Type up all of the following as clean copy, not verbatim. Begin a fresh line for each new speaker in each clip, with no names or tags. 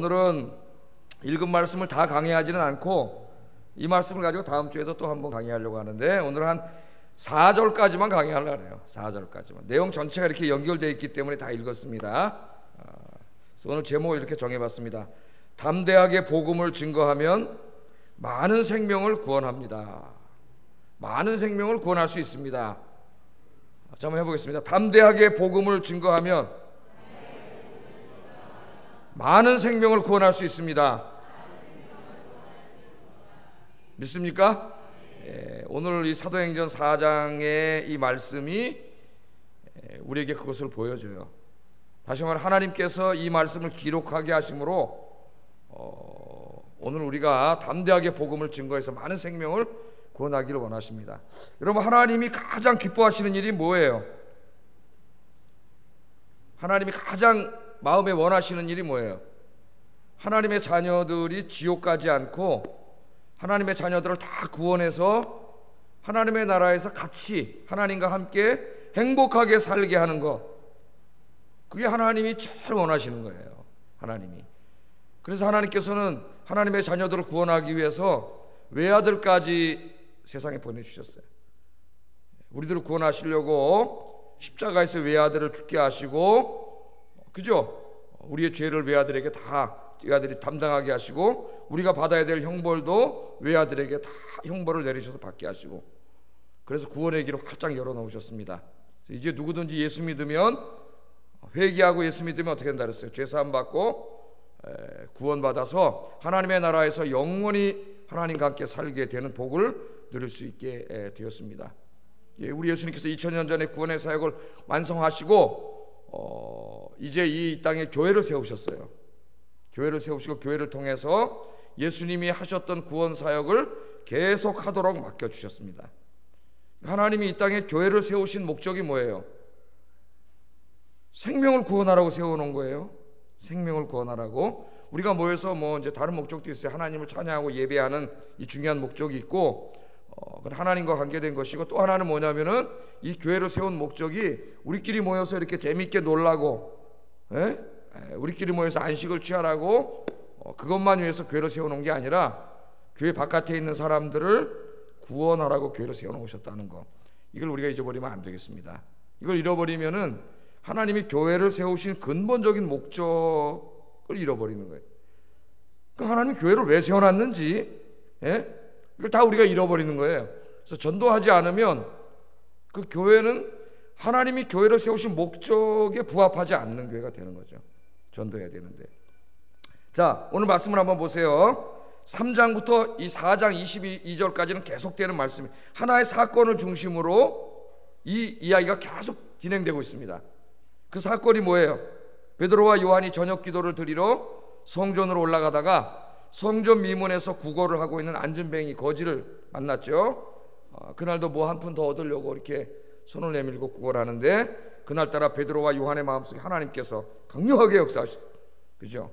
오늘은 읽은 말씀을 다 강의하지는 않고 이 말씀을 가지고 다음 주에도 또 한번 강의하려고 하는데 오늘은 한 4절까지만 강의하려고 해요. 4절까지만. 내용 전체가 이렇게 연결되어 있기 때문에 다 읽었습니다. 그래서 오늘 제목을 이렇게 정해봤습니다. 담대하게 복음을 증거하면 많은 생명을 구원합니다. 많은 생명을 구원할 수 있습니다. 자, 한번 해보겠습니다. 담대하게 복음을 증거하면 많은 생명을 구원할 수 있습니다. 믿습니까? 오늘 이 사도행전 4장의 이 말씀이 우리에게 그것을 보여줘요. 다시 말해 하나님께서 이 말씀을 기록하게 하심으로 오늘 우리가 담대하게 복음을 증거해서 많은 생명을 구원하기를 원하십니다. 여러분, 하나님이 가장 기뻐하시는 일이 뭐예요? 하나님이 가장 마음에 원하시는 일이 뭐예요? 하나님의 자녀들이 지옥 가지 않고 하나님의 자녀들을 다 구원해서 하나님의 나라에서 같이 하나님과 함께 행복하게 살게 하는 것, 그게 하나님이 제일 원하시는 거예요. 하나님이. 그래서 하나님께서는 하나님의 자녀들을 구원하기 위해서 외아들까지 세상에 보내주셨어요. 우리들을 구원하시려고 십자가에서 외아들을 죽게 하시고, 그죠? 우리의 죄를 외아들에게 다 외아들이 담당하게 하시고, 우리가 받아야 될 형벌도 외아들에게 다 형벌을 내리셔서 받게 하시고, 그래서 구원의 길을 활짝 열어놓으셨습니다. 이제 누구든지 예수 믿으면, 회개하고 예수 믿으면 어떻게 된다 그랬어요? 죄 사함 받고 구원받아서 하나님의 나라에서 영원히 하나님과 함께 살게 되는 복을 누릴 수 있게 되었습니다. 우리 예수님께서 2000년 전에 구원의 사역을 완성하시고 이제 이 땅에 교회를 세우셨어요. 교회를 세우시고 교회를 통해서 예수님이 하셨던 구원 사역을 계속하도록 맡겨주셨습니다. 하나님이 이 땅에 교회를 세우신 목적이 뭐예요? 생명을 구원하라고 세워놓은 거예요. 생명을 구원하라고. 우리가 모여서 뭐 이제 다른 목적도 있어요. 하나님을 찬양하고 예배하는 이 중요한 목적이 있고, 그건 하나님과 관계된 것이고, 또 하나는 뭐냐면은 이 교회를 세운 목적이 우리끼리 모여서 이렇게 재미있게 놀라고, 우리끼리 모여서 안식을 취하라고, 그것만 위해서 교회를 세워놓은 게 아니라 교회 바깥에 있는 사람들을 구원하라고 교회를 세워놓으셨다는 거. 이걸 우리가 잊어버리면 안 되겠습니다. 이걸 잃어버리면은 하나님이 교회를 세우신 근본적인 목적을 잃어버리는 거예요. 그러니까 하나님이 교회를 왜 세워놨는지, 이걸 다 우리가 잃어버리는 거예요. 그래서 전도하지 않으면 그 교회는 하나님이 교회를 세우신 목적에 부합하지 않는 교회가 되는 거죠. 전도해야 되는데. 자, 오늘 말씀을 한번 보세요. 3장부터 이 4장 22절까지는 계속되는 말씀이에요. 하나의 사건을 중심으로 이 이야기가 계속 진행되고 있습니다. 그 사건이 뭐예요? 베드로와 요한이 저녁 기도를 드리러 성전으로 올라가다가 성전 미문에서 구걸을 하고 있는 안진뱅이 거지를 만났죠. 그날도 뭐 한 푼 더 얻으려고 이렇게 손을 내밀고 구걸하는데, 그날따라 베드로와 요한의 마음속에 하나님께서 강력하게 역사하셨어요. 그죠?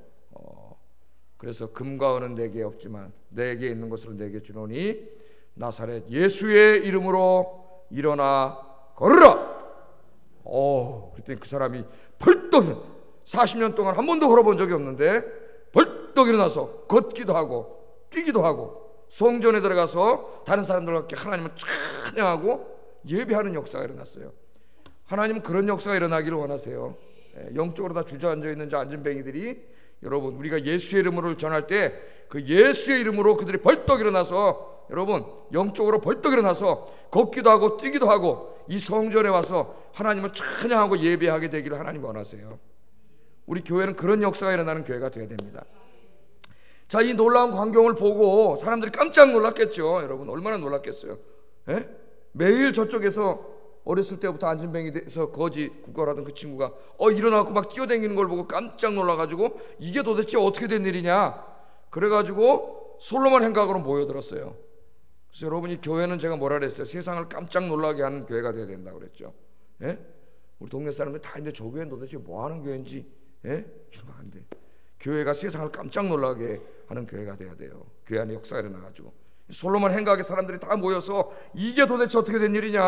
그래서 금과 은은 내게 없지만 내게 있는 것을 내게 주노니 나사렛 예수의 이름으로 일어나 걸으라. 그랬더니 그 사람이 벌떡, 40년 동안 한 번도 걸어본 적이 없는데 벌떡 일어나서 걷기도 하고 뛰기도 하고 성전에 들어가서 다른 사람들과 함께 하나님을 찬양하고 예배하는 역사가 일어났어요. 하나님은 그런 역사가 일어나기를 원하세요. 영적으로 다 주저앉아 있는 저 안진뱅이들이, 여러분, 우리가 예수의 이름으로 전할 때 그 예수의 이름으로 그들이 벌떡 일어나서, 여러분, 영적으로 벌떡 일어나서 걷기도 하고 뛰기도 하고 이 성전에 와서 하나님을 찬양하고 예배하게 되기를 하나님 원하세요. 우리 교회는 그런 역사가 일어나는 교회가 되어야 됩니다. 자, 이 놀라운 광경을 보고 사람들이 깜짝 놀랐겠죠. 여러분, 얼마나 놀랐겠어요. 매일 저쪽에서 어렸을 때부터 안진뱅이 돼서 거지 구걸하던 그 친구가 일어나고 막 뛰어다니는 걸 보고 깜짝 놀라가지고 이게 도대체 어떻게 된 일이냐, 그래가지고 솔로몬 행각으로 모여들었어요. 그래서 여러분, 이 교회는 제가 뭐라 그랬어요? 세상을 깜짝 놀라게 하는 교회가 되어야 된다고 그랬죠. 우리 동네 사람들이 다 있는데 저 교회는 도대체 뭐 하는 교회인지, 이러면 안 돼. 교회가 세상을 깜짝 놀라게 하는 교회가 돼야 돼요. 교회 안에 역사가 일어나가지고 솔로몬 행각에 사람들이 다 모여서 이게 도대체 어떻게 된 일이냐,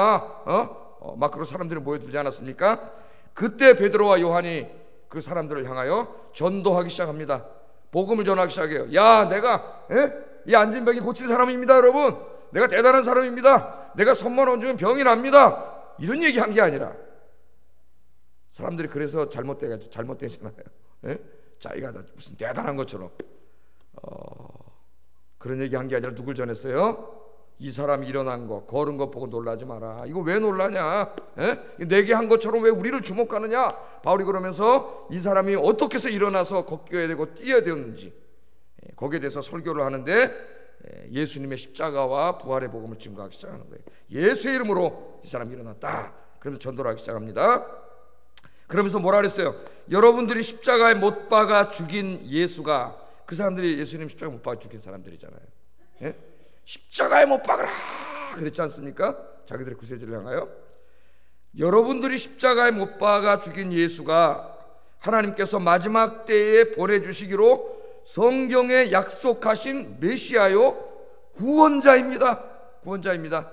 막 그런 사람들이 모여들지 않았습니까? 그때 베드로와 요한이 그 사람들을 향하여 전도하기 시작합니다. 복음을 전하기 시작해요. 야, 내가 이 앉은 병이 고친 사람입니다. 여러분, 내가 대단한 사람입니다. 내가 손만 얹으면 병이 납니다. 이런 얘기한 게 아니라, 사람들이 그래서 잘못되잖아요. 자기가 무슨 대단한 것처럼 그런 얘기한 게 아니라 누굴 전했어요? 이 사람이 일어난 거, 걸은 것 보고 놀라지 마라. 이거 왜 놀라냐? 내게 한 것처럼 왜 우리를 주목하느냐? 바울이 그러면서 이 사람이 어떻게 해서 일어나서 걷겨야 되고 뛰어야 되었는지 거기에 대해서 설교를 하는데, 예수님의 십자가와 부활의 복음을 증거하기 시작하는 거예요. 예수의 이름으로 이 사람이 일어났다. 그러면서 전도를 하기 시작합니다. 그러면서 뭐라 그랬어요? 여러분들이 십자가에 못 박아 죽인 예수가, 그 사람들이 예수님 십자가에 못 박아 죽인 사람들이잖아요. 십자가에 못 박으라 그랬지 않습니까? 자기들의 구세주를 향하여. 여러분들이 십자가에 못 박아 죽인 예수가 하나님께서 마지막 때에 보내주시기로 성경에 약속하신 메시아요, 구원자입니다. 구원자입니다.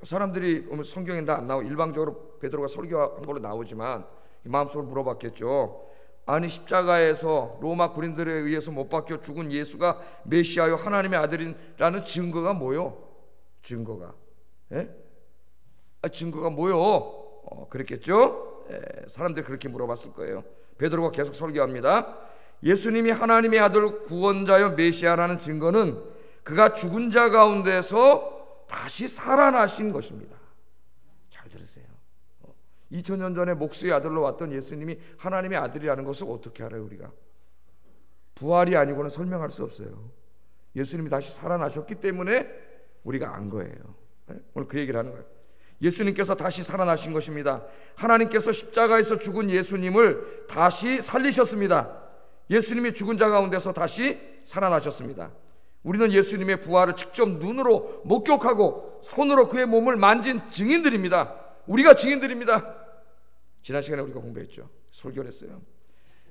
사람들이 성경에 다 안 나오고 일방적으로 베드로가 설교한 걸로 나오지만 마음속으로 물어봤겠죠. 아니, 십자가에서 로마 군인들에 의해서 못 박혀 죽은 예수가 메시아요, 하나님의 아들이라는 증거가 뭐요? 증거가 증거가 뭐요? 그랬겠죠. 사람들이 그렇게 물어봤을 거예요. 베드로가 계속 설교합니다. 예수님이 하나님의 아들, 구원자요, 메시아라는 증거는 그가 죽은 자 가운데서 다시 살아나신 것입니다. 잘 들으세요. 2000년 전에 목수의 아들로 왔던 예수님이 하나님의 아들이라는 것을 어떻게 알아요? 우리가 부활이 아니고는 설명할 수 없어요. 예수님이 다시 살아나셨기 때문에 우리가 안 거예요. 오늘 그 얘기를 하는 거예요. 예수님께서 다시 살아나신 것입니다. 하나님께서 십자가에서 죽은 예수님을 다시 살리셨습니다. 예수님이 죽은 자 가운데서 다시 살아나셨습니다. 우리는 예수님의 부활을 직접 눈으로 목격하고 손으로 그의 몸을 만진 증인들입니다. 우리가 증인들입니다. 지난 시간에 우리가 공부했죠. 설교를 했어요.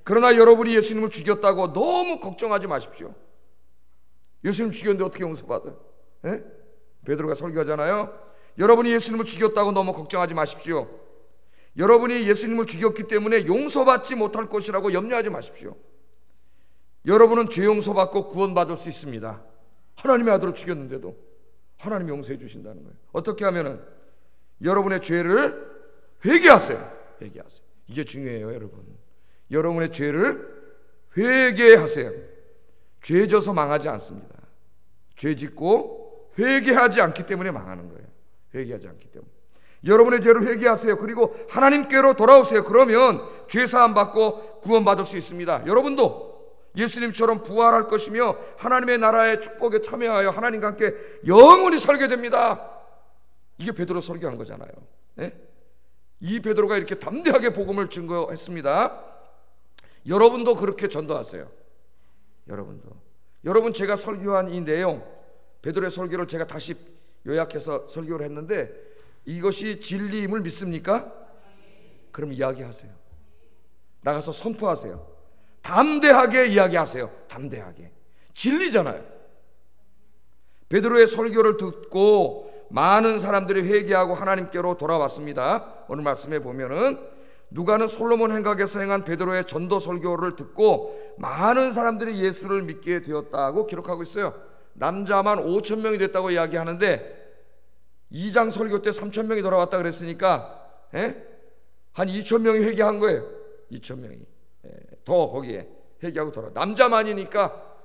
그러나 여러분이 예수님을 죽였다고 너무 걱정하지 마십시오. 예수님 죽였는데 어떻게 용서받아요? 베드로가 설교하잖아요. 여러분이 예수님을 죽였다고 너무 걱정하지 마십시오. 여러분이 예수님을 죽였기 때문에 용서받지 못할 것이라고 염려하지 마십시오. 여러분은 죄 용서받고 구원받을 수 있습니다. 하나님의 아들을 죽였는데도 하나님이 용서해 주신다는 거예요. 어떻게 하면은 여러분의 죄를 회개하세요. 회개하세요. 이게 중요해요, 여러분. 여러분의 죄를 회개하세요. 죄 져서 망하지 않습니다. 죄 짓고 회개하지 않기 때문에 망하는 거예요. 회개하지 않기 때문에. 여러분의 죄를 회개하세요. 그리고 하나님께로 돌아오세요. 그러면 죄 사함 받고 구원받을 수 있습니다. 여러분도 예수님처럼 부활할 것이며 하나님의 나라의 축복에 참여하여 하나님과 함께 영원히 살게 됩니다. 이게 베드로 설교한 거잖아요. 이 베드로가 이렇게 담대하게 복음을 증거했습니다. 여러분도 그렇게 전도하세요. 여러분, 제가 설교한 이 내용, 베드로의 설교를 제가 다시 요약해서 설교를 했는데, 이것이 진리임을 믿습니까? 그럼 이야기하세요. 나가서 선포하세요. 담대하게 이야기하세요. 담대하게. 진리잖아요. 베드로의 설교를 듣고 많은 사람들이 회개하고 하나님께로 돌아왔습니다. 오늘 말씀에 보면은 누가는 솔로몬 행각에서 행한 베드로의 전도 설교를 듣고 많은 사람들이 예수를 믿게 되었다고 기록하고 있어요. 남자만 5,000명이 됐다고 이야기하는데 2장 설교 때 3,000명이 돌아왔다 그랬으니까 한 2,000명이 회개한 거예요. 2,000명이 더 거기에 회개하고 돌아. 남자만이니까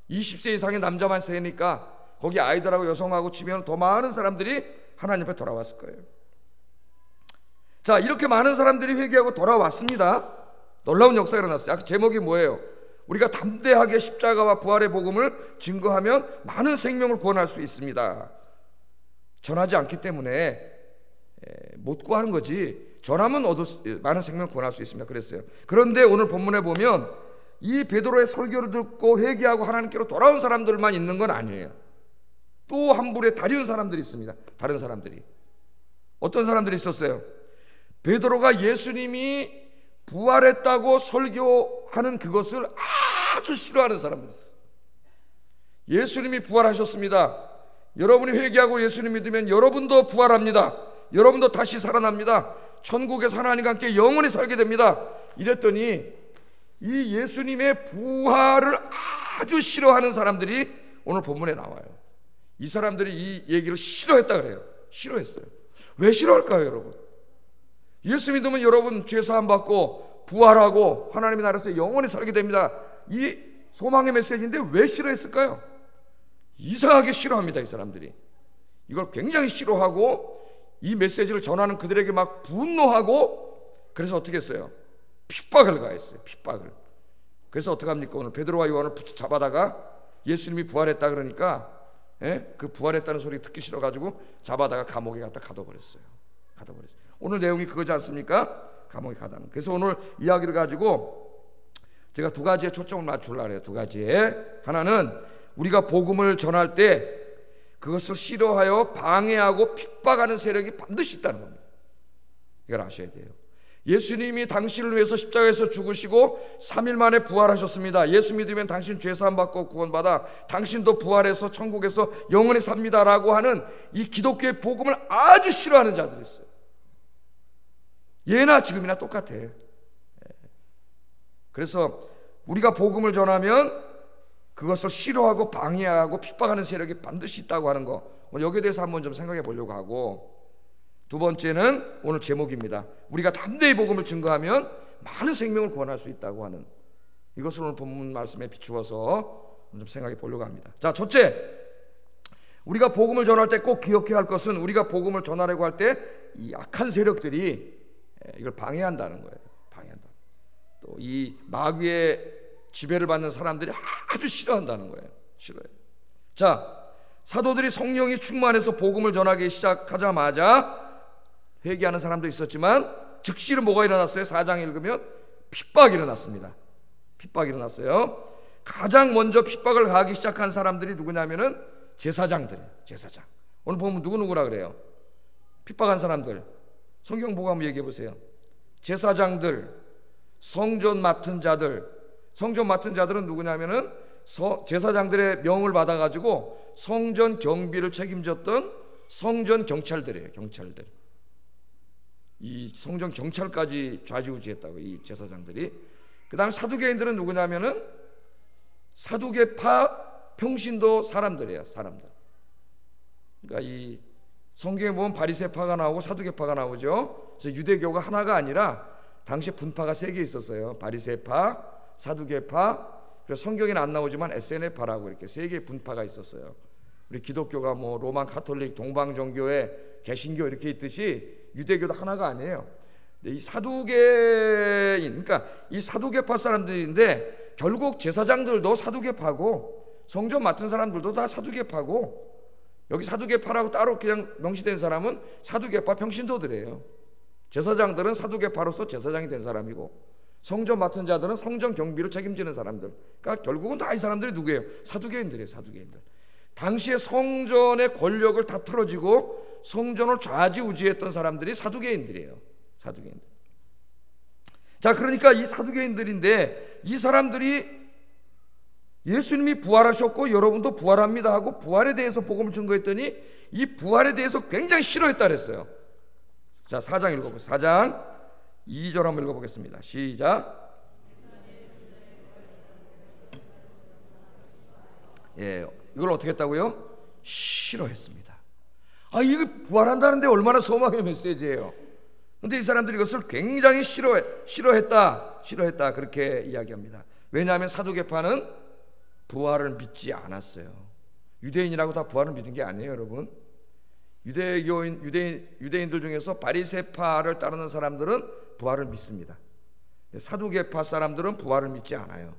20세 이상의 남자만 세니까 거기 아이들하고 여성하고 치면 더 많은 사람들이 하나님 앞에 돌아왔을 거예요. 자, 이렇게 많은 사람들이 회개하고 돌아왔습니다. 놀라운 역사가 일어났어요. 제목이 뭐예요? 우리가 담대하게 십자가와 부활의 복음을 증거하면 많은 생명을 구원할 수 있습니다. 전하지 않기 때문에 못 구하는 거지, 전하면 많은 생명을 구원할 수 있습니다. 그랬어요. 그런데 오늘 본문에 보면 이 베드로의 설교를 듣고 회개하고 하나님께로 돌아온 사람들만 있는 건 아니에요. 또 한 부류의 다른 사람들이 있습니다. 다른 사람들이. 어떤 사람들이 있었어요? 베드로가 예수님이 부활했다고 설교하는 그것을 아주 싫어하는 사람들이 있어요. 예수님이 부활하셨습니다. 여러분이 회개하고 예수님 믿으면 여러분도 부활합니다. 여러분도 다시 살아납니다. 천국에서 하나님과 함께 영원히 살게 됩니다. 이랬더니 이 예수님의 부활을 아주 싫어하는 사람들이 오늘 본문에 나와요. 이 사람들이 이 얘기를 싫어했다 그래요. 싫어했어요. 왜 싫어할까요, 여러분? 예수 믿으면 여러분 죄 사함 받고 부활하고 하나님의 나라에서 영원히 살게 됩니다. 이 소망의 메시지인데 왜 싫어했을까요? 이상하게 싫어합니다, 이 사람들이. 이걸 굉장히 싫어하고 이 메시지를 전하는 그들에게 막 분노하고, 그래서 어떻게 했어요? 핍박을 가했어요. 핍박을. 그래서 어떻게 합니까? 오늘 베드로와 요한을 붙잡아다가 예수님이 부활했다 그러니까 그 부활했다는 소리 듣기 싫어가지고 잡아다가 감옥에 갖다 가둬버렸어요. 오늘 내용이 그거지 않습니까? 감옥에 가다는. 그래서 오늘 이야기를 가지고 제가 두 가지에 초점을 맞추려고 해요. 두 가지에. 하나는 우리가 복음을 전할 때 그것을 싫어하여 방해하고 핍박하는 세력이 반드시 있다는 겁니다. 이걸 아셔야 돼요. 예수님이 당신을 위해서 십자가에서 죽으시고 3일 만에 부활하셨습니다. 예수 믿으면 당신 죄사함 받고 구원받아 당신도 부활해서 천국에서 영원히 삽니다라고 하는 이 기독교의 복음을 아주 싫어하는 자들이 있어요. 예나 지금이나 똑같아. 그래서 우리가 복음을 전하면 그것을 싫어하고 방해하고 핍박하는 세력이 반드시 있다고 하는 거, 여기에 대해서 한번 좀 생각해 보려고 하고, 두 번째는 오늘 제목입니다. 우리가 담대히 복음을 증거하면 많은 생명을 구원할 수 있다고 하는, 이것을 오늘 본문 말씀에 비추어서 좀 생각해 보려고 합니다. 자, 첫째, 우리가 복음을 전할 때 꼭 기억해야 할 것은 우리가 복음을 전하려고 할 때 이 악한 세력들이 이걸 방해한다는 거예요. 방해한다. 또 이 마귀의 지배를 받는 사람들이 아주 싫어한다는 거예요. 싫어해요. 자, 사도들이 성령이 충만해서 복음을 전하기 시작하자마자 회개하는 사람도 있었지만 즉시로 뭐가 일어났어요? 4장 읽으면 핍박이 일어났습니다. 핍박이 일어났어요. 가장 먼저 핍박을 가하기 시작한 사람들이 누구냐면은 제사장들이에요. 제사장. 오늘 보면 누구누구라 그래요? 핍박한 사람들. 성경 보고 한번 얘기해 보세요. 제사장들, 성전 맡은 자들. 성전 맡은 자들은 누구냐면은 제사장들의 명을 받아가지고 성전 경비를 책임졌던 성전 경찰들이에요. 경찰들. 이 성전 경찰까지 좌지우지했다고, 이 제사장들이. 그 다음에 사두개인들은 누구냐면은 사두개파 평신도 사람들이에요. 사람들. 그러니까 이 성경에 보면 바리새파가 나오고 사두개파가 나오죠. 그래서 유대교가 하나가 아니라 당시에 분파가 3개 있었어요. 바리새파, 사두개파, 그래서 성경에는 안 나오지만 에세네파라고 이렇게 3개의 분파가 있었어요. 우리 기독교가 뭐 로만 카톨릭, 동방정교회, 개신교 이렇게 있듯이 유대교도 하나가 아니에요. 이 사두개인, 그러니까 이 사두개파 사람들인데 결국 제사장들도 사두개파고 성전 맡은 사람들도 다 사두개파고, 여기 사두개파라고 따로 그냥 명시된 사람은 사두개파 평신도들이에요. 제사장들은 사두개파로서 제사장이 된 사람이고 성전 맡은 자들은 성전 경비를 책임지는 사람들. 그러니까 결국은 다 이 사람들이 누구예요? 사두개인들이에요. 사두개인들. 당시에 성전의 권력을 다 틀어지고 성전을 좌지우지했던 사람들이 사두개인들이에요. 사두개인들. 자, 그러니까 이 사두개인들인데 이 사람들이 예수님이 부활하셨고 여러분도 부활합니다 하고 부활에 대해서 복음을 증거했더니 이 부활에 대해서 굉장히 싫어했다 그랬어요. 자, 4장 읽어보세요. 4장 2절 한번 읽어보겠습니다. 시작. 이걸 어떻게 했다고요? 싫어했습니다. 이거 부활한다는데 얼마나 소망의 메시지예요. 근데 이 사람들이 이것을 굉장히 싫어했다 그렇게 이야기합니다. 왜냐하면 사두개파는 부활을 믿지 않았어요. 유대인이라고 다 부활을 믿은 게 아니에요, 여러분. 유대인들 중에서 바리새파를 따르는 사람들은 부활을 믿습니다. 사두개파 사람들은 부활을 믿지 않아요.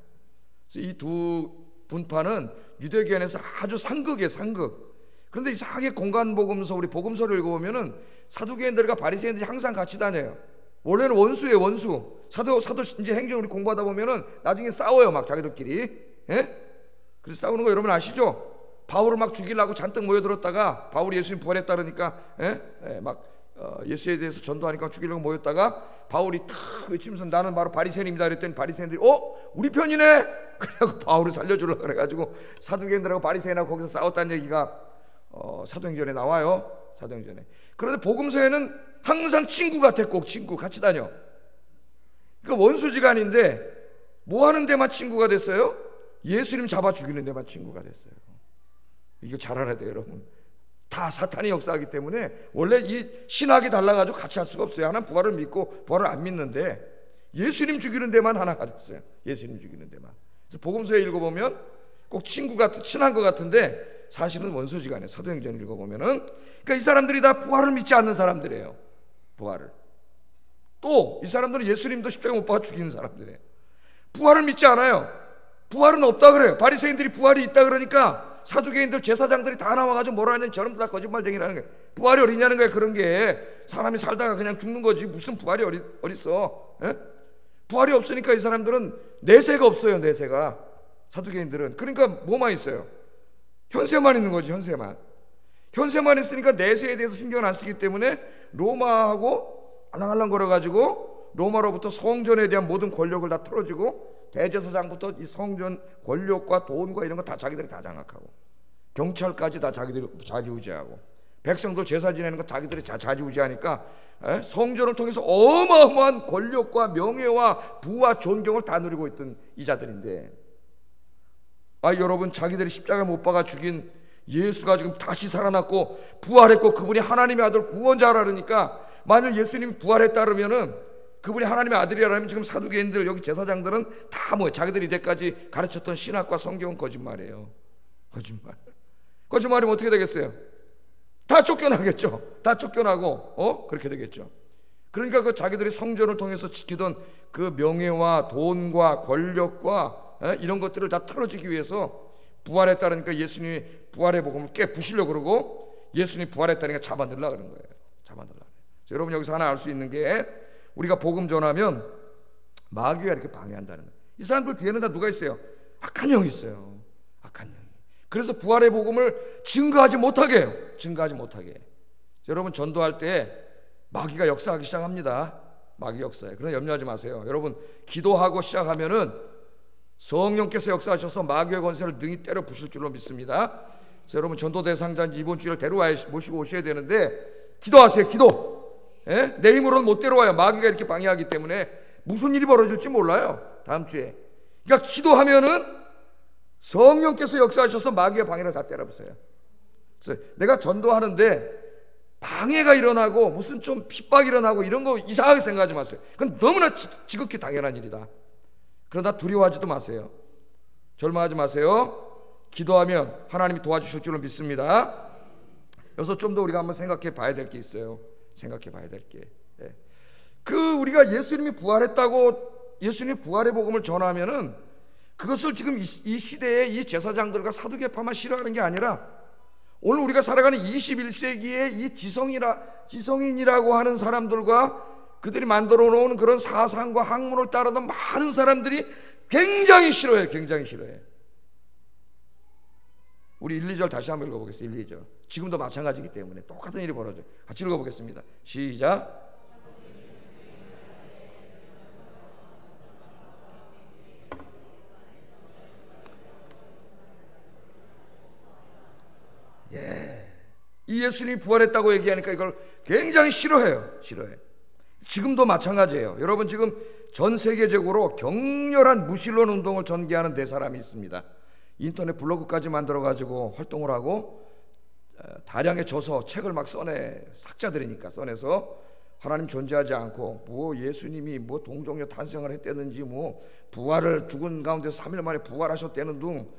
그래서 이 두 분파는 유대교에서 아주 상극이에요, 상극. 그런데 이상하게 공간복음서, 우리 복음서를 읽어보면은 사두개인들과 바리새인들이 항상 같이 다녀요. 원래는 원수예요, 원수. 사도 이제 행전 우리 공부하다 보면은 나중에 싸워요, 막 자기들끼리. 그래서 싸우는 거 여러분 아시죠? 바울을 막 죽이려고 잔뜩 모여들었다가 바울이 예수님 부활했다 그러니까 예수에 대해서 전도하니까 죽이려고 모였다가 바울이 탁 외치면서 나는 바로 바리새인입니다 그랬더니 바리새인들이 우리 편이네. 그래갖고 바울을 살려주려고 그래가지고 사두개인들하고 바리새인하고 거기서 싸웠다는 얘기가 사도행전에 나와요. 사도행전에. 그런데 복음서에는 항상 친구 같아. 꼭 친구 같이 다녀. 그러니까 원수지간인데 뭐 하는 데만 친구가 됐어요? 예수님 잡아 죽이는 데만 친구가 됐어요. 이거 잘 알아야 돼요, 여러분. 다 사탄이 역사하기 때문에 원래 이 신학이 달라가지고 같이 할 수가 없어요. 하나는 부활을 믿고 부활을 안 믿는데 예수님 죽이는 데만 하나가 됐어요. 예수님 죽이는 데만. 그래서 복음서에 읽어보면 꼭 친구 같은, 친한 것 같은데 사실은 원수지간에 사도행전 읽어보면은, 그러니까 이 사람들이 다 부활을 믿지 않는 사람들이에요. 부활을. 또 이 사람들은 예수님도 십자가 못 박아 죽이는 사람들이에요. 부활을 믿지 않아요. 부활은 없다 그래요. 바리새인들이 부활이 있다 그러니까 사두개인들, 제사장들이 다 나와가지고 뭐라 하냐면 저놈들 다 거짓말쟁이라는 거예요. 부활이 어디냐는 거예요. 그런 게 사람이 살다가 그냥 죽는 거지 무슨 부활이 어딨어. 예? 부활이 없으니까 이 사람들은 내세가 없어요. 내세가. 사두개인들은. 그러니까 뭐만 있어요? 현세만 있는 거지. 현세만 있으니까 내세에 대해서 신경을 안 쓰기 때문에 로마하고 알랑알랑 거려가지고 로마로부터 성전에 대한 모든 권력을 다 틀어주고 대제사장부터 이 성전 권력과 돈과 이런 거 다 자기들이 다 장악하고 경찰까지 다 자기들이 좌지우지하고 백성들 제사 지내는 거 자기들이 좌지우지하니까 성전을 통해서 어마어마한 권력과 명예와 부와 존경을 다 누리고 있던 이 자들인데, 여러분, 자기들이 십자가 못 박아 죽인 예수가 지금 다시 살아났고 부활했고 그분이 하나님의 아들 구원자라니까, 만일 예수님이 부활했다 그러면은 그분이 하나님의 아들이라면 지금 사두개인들 여기 제사장들은 다 뭐 자기들이 이때까지 가르쳤던 신학과 성경은 거짓말이에요. 거짓말이면 어떻게 되겠어요? 다 쫓겨나겠죠. 다 쫓겨나고 그렇게 되겠죠. 그러니까 그 자기들이 성전을 통해서 지키던 그 명예와 돈과 권력과 이런 것들을 다 틀어주기 위해서 부활했다니까 예수님이 부활의 복음을 깨부시려고 그러고 예수님이 부활했다니까 잡아들라 그런 거예요. 잡아들라. 여러분, 여기서 하나 알 수 있는 게 우리가 복음 전하면 마귀가 이렇게 방해한다는 거예요. 이 사람들 뒤에는 다 누가 있어요? 악한 영이 있어요. 악한 영이. 그래서 부활의 복음을 증거하지 못하게 해요. 증거하지 못하게. 여러분, 전도할 때 마귀가 역사하기 시작합니다. 마귀 역사에. 그러나 염려하지 마세요. 여러분, 기도하고 시작하면은 성령께서 역사하셔서 마귀의 권세를 능히 때려 부실 줄로 믿습니다. 그래서 여러분, 전도 대상자인지 이번 주일 모시고 오셔야 되는데 기도하세요. 기도. 내 힘으로는 못 데려와요. 마귀가 이렇게 방해하기 때문에 무슨 일이 벌어질지 몰라요. 다음 주에. 그러니까 기도하면은 성령께서 역사하셔서 마귀의 방해를 다 때려부숴요. 그래서 내가 전도하는데 방해가 일어나고 무슨 좀 핍박이 일어나고 이런 거 이상하게 생각하지 마세요. 그건 너무나 지극히 당연한 일이다. 그러나 두려워하지도 마세요. 절망하지 마세요. 기도하면 하나님이 도와주실 줄로 믿습니다. 여기서 좀 더 우리가 한번 생각해 봐야 될 게 있어요. 생각해 봐야 될 게. 우리가 예수님이 부활했다고 예수님이 부활의 복음을 전하면은 그것을 지금 이 시대에 이 제사장들과 사두개파만 싫어하는 게 아니라 오늘 우리가 살아가는 21세기에 이 지성인이라고 하는 사람들과 그들이 만들어 놓은 그런 사상과 학문을 따르던 많은 사람들이 굉장히 싫어해요. 굉장히 싫어해요. 우리 1, 2절 다시 한번 읽어보겠습니다. 1, 2절. 지금도 마찬가지이기 때문에 똑같은 일이 벌어져요. 같이 읽어보겠습니다. 시작. 이 예수님이 부활했다고 얘기하니까 이걸 굉장히 싫어해요. 지금도 마찬가지예요. 여러분, 지금 전 세계적으로 격렬한 무신론 운동을 전개하는 네 사람이 있습니다. 인터넷 블로그까지 만들어가지고 활동을 하고 다량의 저서, 책을 막 학자들이니까 써내서 하나님 존재하지 않고 뭐 예수님이 뭐 동정녀 탄생을 했다든지 뭐 부활을 죽은 가운데서 3일 만에 부활하셨다는 둥,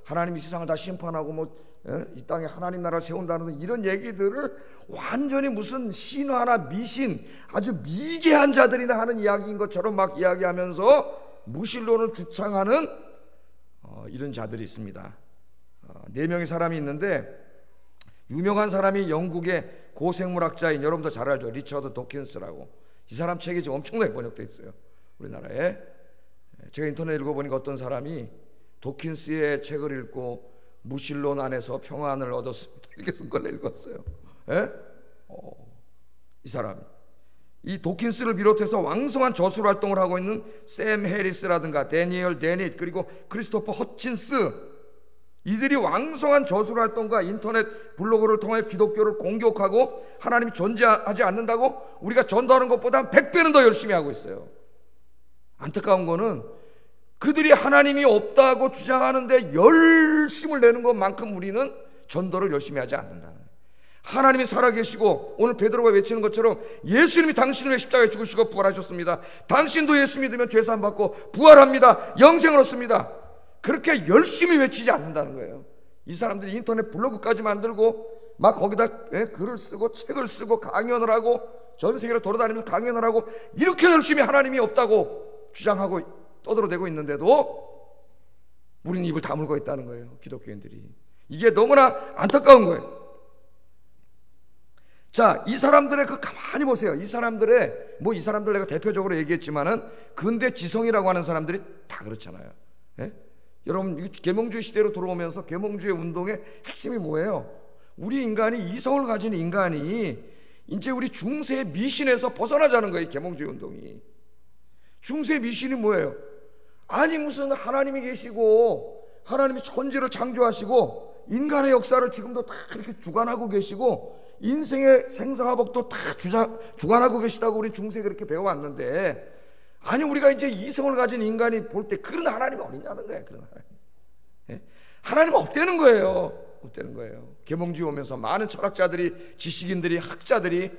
하나님이 세상을 다 심판하고 뭐 이 땅에 하나님 나라를 세운다는 이런 얘기들을 완전히 무슨 신화나 미신, 아주 미개한 자들이나 하는 이야기인 것처럼 막 이야기하면서 무신론을 주창하는 이런 자들이 있습니다. 4명의 사람이 있는데 유명한 사람이 영국의 고생물학자인, 여러분도 잘 알죠, 리처드 도킨스라고. 이 사람 책이 지금 엄청나게 번역되어 있어요, 우리나라에. 제가 인터넷 읽어보니까 어떤 사람이 도킨스의 책을 읽고 무신론 안에서 평안을 얻었습니다 이렇게 쓴 걸 읽었어요. 이 사람이, 이 도킨스를 비롯해서 왕성한 저술 활동을 하고 있는 샘 해리스라든가 데니얼 데닛, 그리고 크리스토퍼 허친스, 이들이 왕성한 저술 활동과 인터넷 블로그를 통해 기독교를 공격하고 하나님이 존재하지 않는다고 우리가 전도하는 것보다 100배는 더 열심히 하고 있어요. 안타까운 거는 그들이 하나님이 없다고 주장하는데 열심을 내는 것만큼 우리는 전도를 열심히 하지 않는다는 거예요. 하나님이 살아계시고 오늘 베드로가 외치는 것처럼 예수님이 당신을 위해 십자가에 죽으시고 부활하셨습니다. 당신도 예수 믿으면 죄사함 받고 부활합니다. 영생을 얻습니다. 그렇게 열심히 외치지 않는다는 거예요. 이 사람들이 인터넷 블로그까지 만들고 막 거기다 글을 쓰고 책을 쓰고 강연을 하고 전 세계로 돌아다니면서 강연을 하고 이렇게 열심히 하나님이 없다고 주장하고 떠들어대고 있는데도 우리는 입을 다물고 있다는 거예요. 기독교인들이. 이게 너무나 안타까운 거예요. 자, 이 사람들의 가만히 보세요. 이 사람들 내가 대표적으로 얘기했지만은 근대 지성이라고 하는 사람들이 다 그렇잖아요. 예? 여러분, 계몽주의 시대로 들어오면서 계몽주의 운동의 핵심이 뭐예요? 우리 인간이 이성을 가진 인간이 이제 우리 중세의 미신에서 벗어나자는 거예요. 계몽주의 운동이. 중세의 미신이 뭐예요? 아니 무슨 하나님이 계시고 하나님이 천지를 창조하시고 인간의 역사를 지금도 다 이렇게 주관하고 계시고 인생의 생사화복도 다 주관하고 계시다고 우리 중세에 그렇게 배워왔는데, 아니 우리가 이제 이성을 가진 인간이 볼 때 그런 하나님이 어디냐는 거예요. 그런 하나님. 예? 하나님 없다는 거예요. 없다는 거예요. 계몽주의 오면서 많은 철학자들이, 지식인들이, 학자들이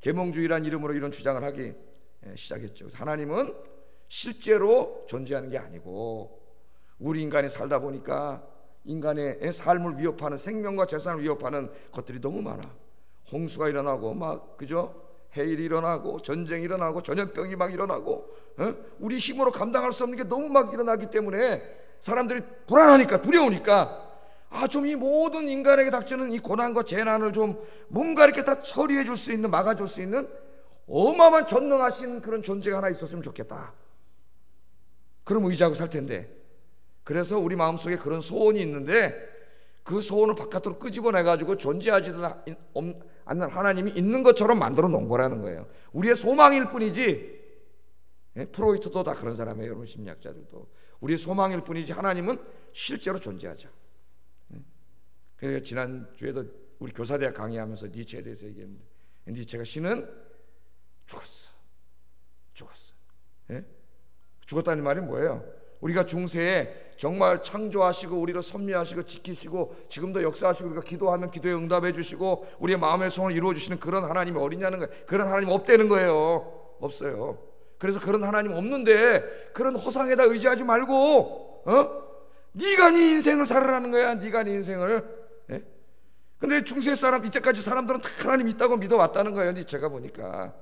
계몽주의란 이름으로 이런 주장을 하기 시작했죠. 하나님은 실제로 존재하는 게 아니고 우리 인간이 살다 보니까 인간의 삶을 위협하는, 생명과 재산을 위협하는 것들이 너무 많아. 홍수가 일어나고 막 그죠? 해일이 일어나고 전쟁이 일어나고 전염병이 막 일어나고 우리 힘으로 감당할 수 없는 게 너무 막 일어나기 때문에 사람들이 불안하니까, 두려우니까 좀 이 모든 인간에게 닥치는 이 고난과 재난을 좀 뭔가 이렇게 다 처리해 줄 수 있는, 막아줄 수 있는 어마어마한 전능하신 그런 존재가 하나 있었으면 좋겠다. 그럼 의지하고 살 텐데. 그래서 우리 마음속에 그런 소원이 있는데 그 소원을 바깥으로 끄집어내가지고 존재하지도 않는 하나님이 있는 것처럼 만들어 놓은 거라는 거예요. 우리의 소망일 뿐이지. 프로이트도 다 그런 사람이에요. 여러분, 심리학자들도. 우리의 소망일 뿐이지 하나님은 실제로 존재하죠. 그래서 지난주에도 우리 교사대학 강의하면서 니체에 대해서 얘기했는데, 니체가 신은 죽었어. 죽었다는 말이 뭐예요? 우리가 중세에 정말 창조하시고 우리를 섭리하시고 지키시고 지금도 역사하시고 우리가 기도하면 기도에 응답해 주시고 우리의 마음의 소원을 이루어 주시는 그런 하나님이 어디냐는 거예요. 그런 하나님 없다는 거예요. 없어요. 그래서 그런 하나님 없는데 그런 허상에다 의지하지 말고 네가 네 인생을 살아라는 거야. 네가 네 인생을. 근데 중세 사람, 이때까지 사람들은 다 하나님 있다고 믿어왔다는 거예요. 니체가 보니까.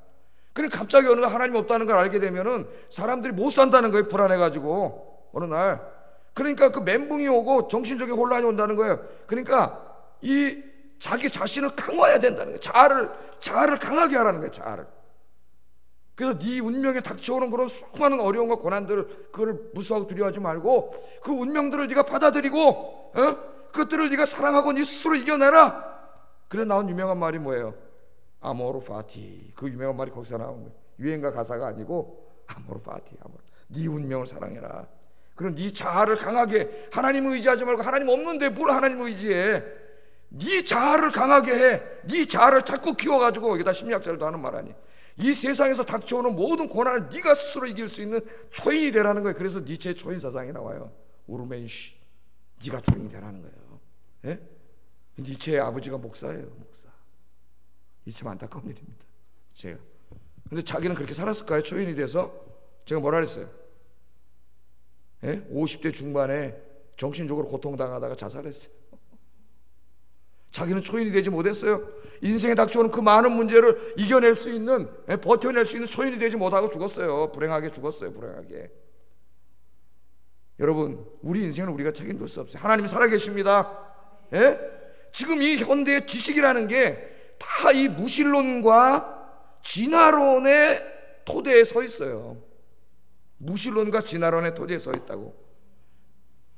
그러니까 갑자기 어느 날 하나님 없다는 걸 알게 되면은 사람들이 못 산다는 거예요. 불안해가지고 어느 날. 그러니까 그 멘붕이 오고 정신적인 혼란이 온다는 거예요. 그러니까 이 자기 자신을 강화해야 된다는 거예요. 자아를 강하게 하라는 거예요. 자아를. 그래서 네 운명에 닥쳐오는 그런 수많은 어려움과 고난들을 그걸 무수하고 두려워하지 말고 그 운명들을 네가 받아들이고 그것들을 네가 사랑하고 네 스스로 이겨내라. 그래서 나온 유명한 말이 뭐예요? 아모르 파티. 그 유명한 말이 거기서 나온 거예요. 유행가 가사가 아니고 아모르 파티. 네 운명을 사랑해라. 그럼 네 자아를 강하게, 하나님을 의지하지 말고 하나님 없는데 뭘 하나님을 의지해. 네 자아를 강하게 해. 네 자아를 자꾸 키워가지고, 여기다 심리학자들도 하는 말 아니, 이 세상에서 닥쳐오는 모든 고난을 네가 스스로 이길 수 있는 초인이 되라는 거예요. 그래서 니체의 초인 사상이 나와요. 우르멘시. 네가 초인이 되라는 거예요. 예? 니체의 아버지가 목사예요. 목사. 이 참 안타까운 일입니다. 제가. 근데 자기는 그렇게 살았을까요? 초인이 돼서? 제가 뭐라 그랬어요? 50대 중반에 정신적으로 고통당하다가 자살했어요. 자기는 초인이 되지 못했어요. 인생에 닥쳐오는 그 많은 문제를 이겨낼 수 있는, 버텨낼 수 있는 초인이 되지 못하고 죽었어요. 불행하게 죽었어요. 불행하게. 여러분, 우리 인생은 우리가 책임질 수 없어요. 하나님이 살아계십니다. 지금 이 현대의 지식이라는 게 다 이 무신론과 진화론의 토대에 서 있어요. 무신론과 진화론의 토대에 서 있다고.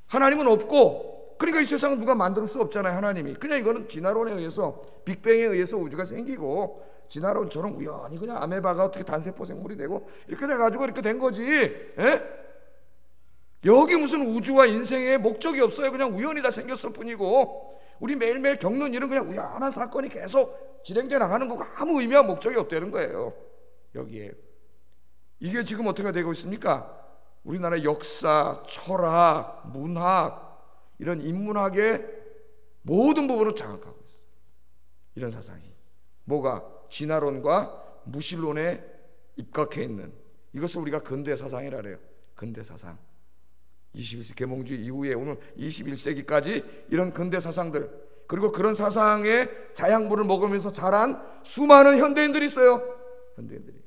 하나님은 없고, 그러니까 이 세상은 누가 만들 수 없잖아요. 하나님이. 그냥 이거는 진화론에 의해서, 빅뱅에 의해서 우주가 생기고, 진화론처럼 우연히 그냥 아메바가 어떻게 단세포 생물이 되고 이렇게 돼가지고 이렇게 된 거지. 여기 무슨 우주와 인생의 목적이 없어요. 그냥 우연히 다 생겼을 뿐이고, 우리 매일매일 겪는 일은 그냥 우연한 사건이 계속 진행돼 나가는 거고 아무 의미와 목적이 없다는 거예요. 여기에. 이게 지금 어떻게 되고 있습니까? 우리나라의 역사, 철학, 문학, 이런 인문학의 모든 부분을 장악하고 있어요. 이런 사상이 뭐가? 진화론과 무신론에 입각해 있는, 이것을 우리가 근대 사상이라 그래요. 근대 사상. 21세기 계몽주의 이후에 오늘 21세기까지 이런 근대 사상들, 그리고 그런 사상의 자양분을 먹으면서 자란 수많은 현대인들이 있어요. 현대인들이.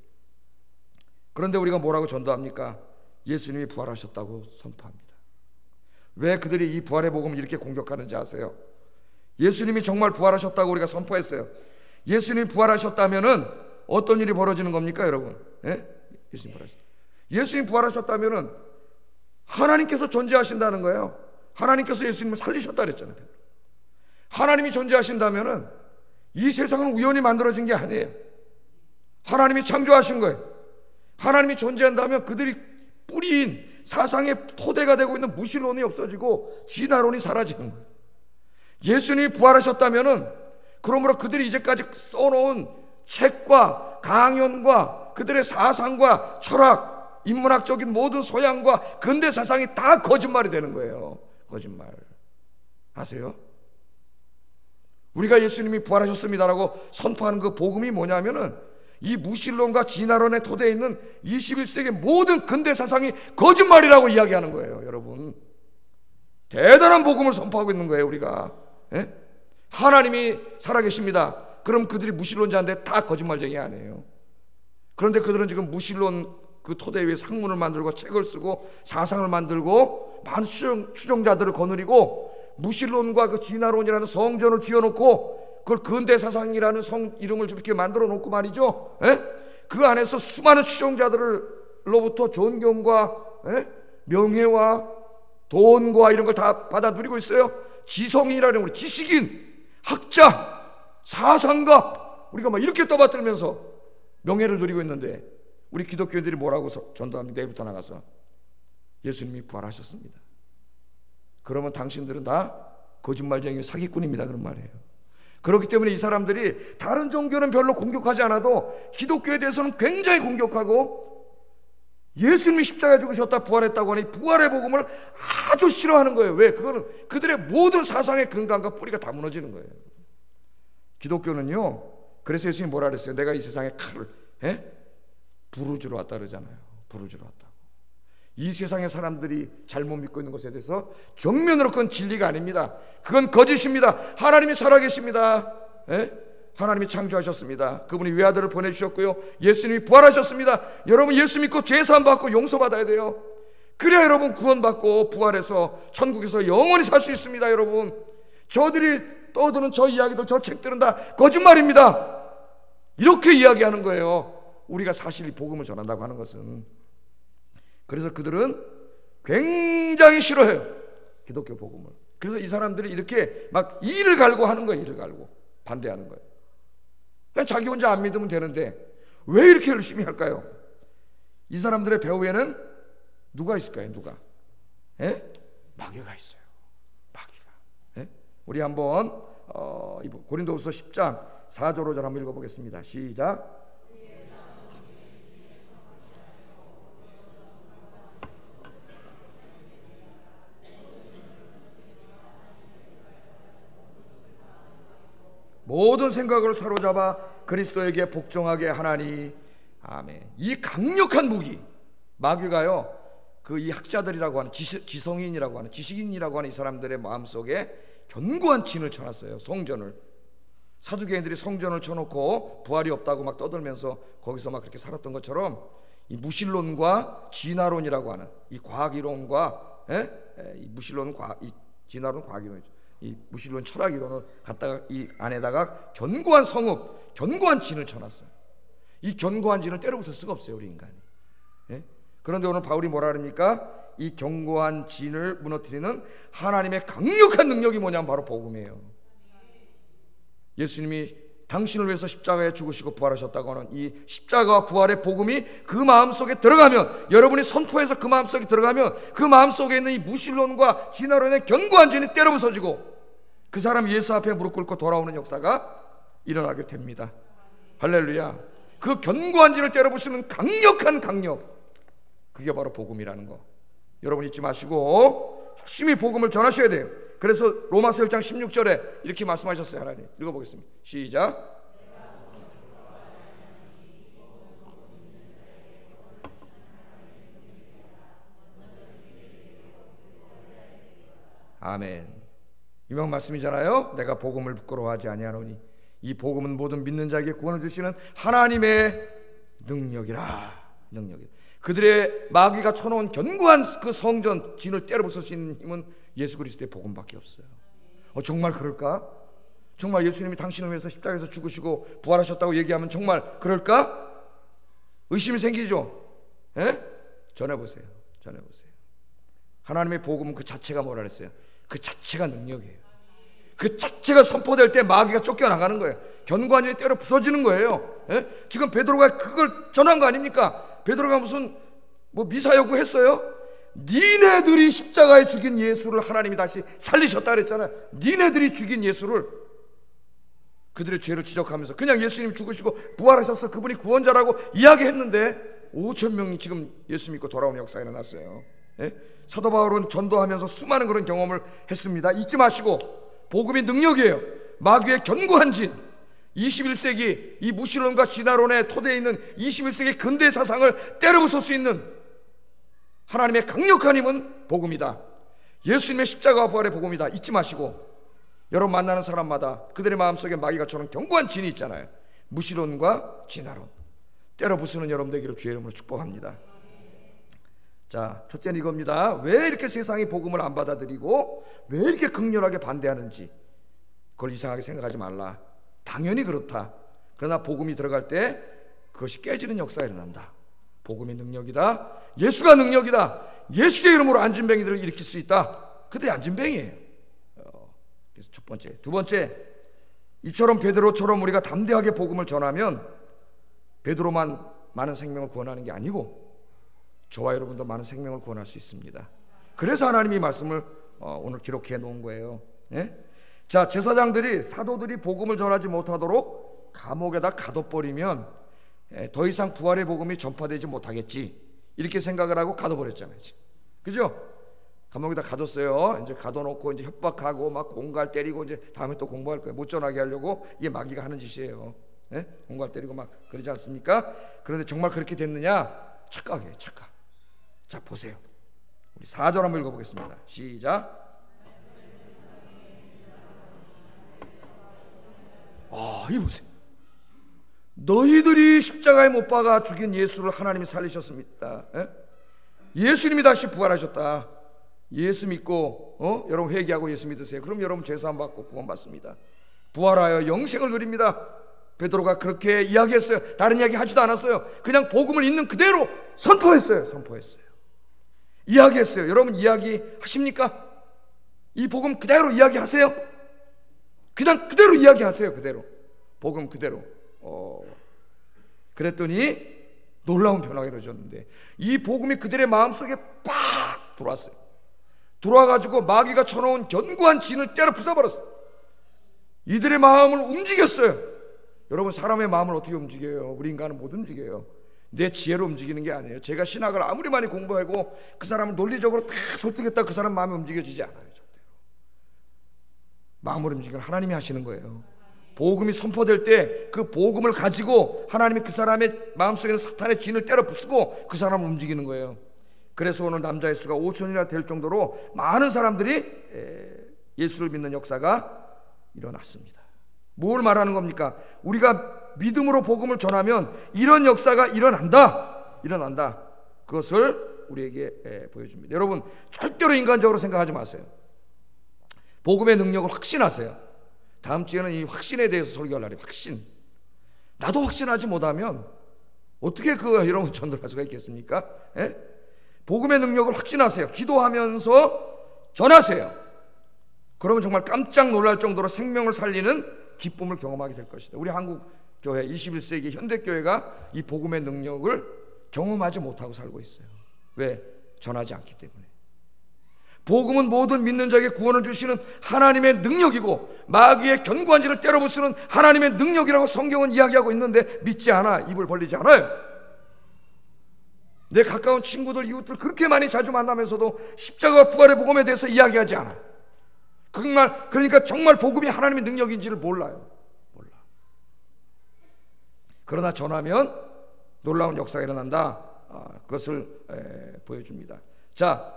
그런데 우리가 뭐라고 전도합니까? 예수님이 부활하셨다고 선포합니다. 왜 그들이 이 부활의 복음을 이렇게 공격하는지 아세요? 예수님이 정말 부활하셨다고 우리가 선포했어요. 예수님이 부활하셨다면은 어떤 일이 벌어지는 겁니까, 여러분? 예? 예수님 부활하셨다면은 하나님께서 존재하신다는 거예요. 하나님께서 예수님을 살리셨다 그랬잖아요. 하나님이 존재하신다면은 이 세상은 우연히 만들어진 게 아니에요. 하나님이 창조하신 거예요. 하나님이 존재한다면 그들이 뿌리인 사상의 토대가 되고 있는 무신론이 없어지고 진화론이 사라지는 거예요. 예수님이 부활하셨다면은 그러므로 그들이 이제까지 써놓은 책과 강연과 그들의 사상과 철학, 인문학적인 모든 소양과 근대 사상이 다 거짓말이 되는 거예요. 거짓말. 아세요? 우리가 예수님이 부활하셨습니다라고 선포하는 그 복음이 뭐냐면은 이 무신론과 진화론의 토대에 있는 21세기 모든 근대 사상이 거짓말이라고 이야기하는 거예요. 여러분, 대단한 복음을 선포하고 있는 거예요. 우리가. 예? 하나님이 살아계십니다. 그럼 그들이 무신론자인데 다 거짓말쟁이 아니에요. 그런데 그들은 지금 무신론 그 토대 위에 상문을 만들고 책을 쓰고 사상을 만들고 많은 추종자들을 거느리고 무신론과 그 진화론이라는 성전을 지어놓고 그걸 근대 사상이라는 성 이름을 이렇게 만들어 놓고 말이죠. 예? 그 안에서 수많은 추종자들로부터 존경과 명예와 돈과 이런 걸 다 받아 누리고 있어요. 지성인이라는 우리 지식인, 학자, 사상가, 우리가 막 이렇게 떠받들면서 명예를 누리고 있는데 우리 기독교인들이 뭐라고 전도합니까? 내일부터 나가서 예수님이 부활하셨습니다. 그러면 당신들은 다 거짓말쟁이 사기꾼입니다, 그런 말이에요. 그렇기 때문에 이 사람들이 다른 종교는 별로 공격하지 않아도 기독교에 대해서는 굉장히 공격하고, 예수님이 십자가에 죽으셨다 부활했다고 하니 부활의 복음을 아주 싫어하는 거예요. 왜? 그거는 그들의 모든 사상의 근간과 뿌리가 다 무너지는 거예요. 기독교는요, 그래서 예수님이 뭐라 그랬어요? 내가 이 세상에 칼을 부르주러 왔다 그러잖아요. 부르주러 왔다고. 이 세상의 사람들이 잘못 믿고 있는 것에 대해서 정면으로 그건 진리가 아닙니다. 그건 거짓입니다. 하나님이 살아계십니다. 하나님이 창조하셨습니다. 그분이 외아들을 보내주셨고요, 예수님이 부활하셨습니다. 여러분, 예수 믿고 죄사함 받고 용서받아야 돼요. 그래야 여러분 구원받고 부활해서 천국에서 영원히 살 수 있습니다. 여러분, 저들이 떠드는 저 이야기들, 저 책들은 다 거짓말입니다. 이렇게 이야기하는 거예요. 우리가 사실 이 복음을 전한다고 하는 것은. 그래서 그들은 굉장히 싫어해요, 기독교 복음을. 그래서 이 사람들이 이렇게 막 이를 갈고 하는 거예요. 이를 갈고 반대하는 거예요. 그냥 자기 혼자 안 믿으면 되는데 왜 이렇게 열심히 할까요? 이 사람들의 배후에는 누가 있을까요? 누가? 마귀가 있어요. 마귀가. 우리 한번 고린도후서 10장 4절로 한번 읽어보겠습니다. 시작. 모든 생각을 사로잡아 그리스도에게 복종하게 하나니. 아멘. 이 강력한 무기, 마귀가요, 그 이 학자들이라고 하는 지성인이라고 하는 지식인이라고 하는 이 사람들의 마음속에 견고한 진을 쳐놨어요. 성전을. 사두개인들이 성전을 쳐놓고 부활이 없다고 막 떠들면서 거기서 막 그렇게 살았던 것처럼 이 무신론과 진화론이라고 하는 이 과학이론과 이 무신론은 이 진화론은 과학이론이죠. 이 무신론 철학이론을 갖다가 이 안에다가 견고한 성읍, 견고한 진을 쳐놨어요. 이 견고한 진을 때려붙을 수가 없어요, 우리 인간이. 그런데 오늘 바울이 뭐라 그럽니까? 이 견고한 진을 무너뜨리는 하나님의 강력한 능력이 뭐냐면 바로 복음이에요. 예수님이 당신을 위해서 십자가에 죽으시고 부활하셨다고 하는 이 십자가와 부활의 복음이 그 마음속에 들어가면, 여러분이 선포해서 그 마음속에 들어가면 그 마음속에 있는 이 무신론과 진화론의 견고한 진이 때려 부서지고 그 사람이 예수 앞에 무릎 꿇고 돌아오는 역사가 일어나게 됩니다. 할렐루야. 그 견고한 진을 때려 부수는 강력한 강력, 그게 바로 복음이라는 거 여러분 잊지 마시고 열심히 복음을 전하셔야 돼요. 그래서 로마서 1장 16절에 이렇게 말씀하셨어요. 하나님 읽어보겠습니다. 시작. 아멘. 유명 말씀이잖아요. 내가 복음을 부끄러워하지 아니하노니 이 복음은 모든 믿는 자에게 구원을 주시는 하나님의 능력이라. 능력이라. 그들의 마귀가 쳐놓은 견고한 그 성전 진을 때려 부술 수 있는 힘은 예수 그리스도의 복음밖에 없어요. 정말 그럴까? 정말 예수님이 당신을 위해서 십자가에서 죽으시고 부활하셨다고 얘기하면 정말 그럴까? 의심이 생기죠. 예? 전해보세요. 전해보세요. 하나님의 복음은 그 자체가 뭐라 그랬어요? 그 자체가 능력이에요. 그 자체가 선포될 때 마귀가 쫓겨나가는 거예요. 견고한 일이 때려 부서지는 거예요. 예? 지금 베드로가 그걸 전한 거 아닙니까? 베드로가 무슨 미사 요구했어요? 니네들이 십자가에 죽인 예수를 하나님이 다시 살리셨다 그랬잖아요. 니네들이 죽인 예수를, 그들의 죄를 지적하면서 그냥 예수님 죽으시고 부활하셔서 그분이 구원자라고 이야기했는데 5천 명이 지금 예수 믿고 돌아오는 역사가 일어났어요. 예? 사도 바울은 전도하면서 수많은 그런 경험을 했습니다. 잊지 마시고 복음이 능력이에요. 마귀의 견고한 진, 21세기 이 무신론과 진화론의 토대에 있는 21세기 근대 사상을 때려부술 수 있는 하나님의 강력한 힘은 복음이다. 예수님의 십자가와 부활의 복음이다. 잊지 마시고 여러분 만나는 사람마다 그들의 마음속에 마귀가 쳐는 견고한 진이 있잖아요. 무신론과 진화론 때려부수는 여러분 되기를 주의 이름으로 축복합니다. 자, 첫째는 이겁니다. 왜 이렇게 세상이 복음을 안 받아들이고 왜 이렇게 극렬하게 반대하는지 그걸 이상하게 생각하지 말라. 당연히 그렇다. 그러나 복음이 들어갈 때 그것이 깨지는 역사가 일어난다. 복음이 능력이다. 예수가 능력이다. 예수의 이름으로 안진뱅이들을 일으킬 수 있다. 그들이 안진뱅이에요. 그래서 첫 번째. 두 번째, 이처럼 베드로처럼 우리가 담대하게 복음을 전하면 베드로만 많은 생명을 구원하는 게 아니고 저와 여러분도 많은 생명을 구원할 수 있습니다. 그래서 하나님이 말씀을 오늘 기록해 놓은 거예요. 예? 자, 제사장들이 사도들이 복음을 전하지 못하도록 감옥에다 가둬버리면 더 이상 부활의 복음이 전파되지 못하겠지 이렇게 생각을 하고 가둬버렸잖아요. 그죠? 감옥에다 가뒀어요. 이제 가둬놓고 이제 협박하고 막 공갈 때리고 이제 다음에 또 공부할 거예요. 못 전하게 하려고. 이게 마귀가 하는 짓이에요. 예? 공갈 때리고 막 그러지 않습니까? 그런데 정말 그렇게 됐느냐? 착각이에요. 착각. 자, 보세요. 우리 4절 한번 읽어보겠습니다. 시작. 이 보세요. 너희들이 십자가에 못 박아 죽인 예수를 하나님이 살리셨습니다. 예? 예수님이 다시 부활하셨다. 예수 믿고 여러분 회개하고 예수 믿으세요. 그럼 여러분 죄사함 받고 구원 받습니다. 부활하여 영생을 누립니다. 베드로가 그렇게 이야기했어요. 다른 이야기 하지도 않았어요. 그냥 복음을 있는 그대로 선포했어요. 선포했어요. 이야기했어요. 여러분 이야기 하십니까? 이 복음 그대로 이야기하세요. 그냥 그대로 이야기하세요. 그대로 복음 그대로. 그랬더니 놀라운 변화가 이루어졌는데 이 복음이 그들의 마음속에 팍 들어왔어요. 들어와가지고 마귀가 쳐놓은 견고한 진을 때려 부숴버렸어요. 이들의 마음을 움직였어요. 여러분 사람의 마음을 어떻게 움직여요? 우리 인간은 못 움직여요. 내 지혜로 움직이는 게 아니에요. 제가 신학을 아무리 많이 공부하고 그 사람을 논리적으로 다 설득했다 그 사람 마음이 움직여지지 않아요. 절대로. 마음을 움직이는 하나님이 하시는 거예요. 복음이 선포될 때 그 복음을 가지고 하나님이 그 사람의 마음속에 있는 사탄의 진을 때려 부수고 그 사람을 움직이는 거예요. 그래서 오늘 남자의 수가 5천이나 될 정도로 많은 사람들이 예수를 믿는 역사가 일어났습니다. 뭘 말하는 겁니까? 우리가 믿음으로 복음을 전하면 이런 역사가 일어난다. 그것을 우리에게 보여줍니다. 여러분 절대로 인간적으로 생각하지 마세요. 복음의 능력을 확신하세요. 다음 주에는 이 확신에 대해서 설교할 날이에요. 확신. 나도 확신하지 못하면 어떻게 여러분 전도할 수가 있겠습니까? 예? 복음의 능력을 확신하세요. 기도하면서 전하세요. 그러면 정말 깜짝 놀랄 정도로 생명을 살리는 기쁨을 경험하게 될 것이다. 우리 한국 교회 21세기 현대교회가 이 복음의 능력을 경험하지 못하고 살고 있어요. 왜? 전하지 않기 때문에. 복음은 모든 믿는 자에게 구원을 주시는 하나님의 능력이고 마귀의 견고한 진을 때려부수는 하나님의 능력이라고 성경은 이야기하고 있는데 믿지 않아. 입을 벌리지 않아요. 내 가까운 친구들, 이웃들 그렇게 많이 자주 만나면서도 십자가와 부활의 복음에 대해서 이야기하지 않아요. 그러니까 정말 복음이 하나님의 능력인지를 몰라요. 몰라. 그러나 전하면 놀라운 역사가 일어난다. 그것을 보여줍니다. 자,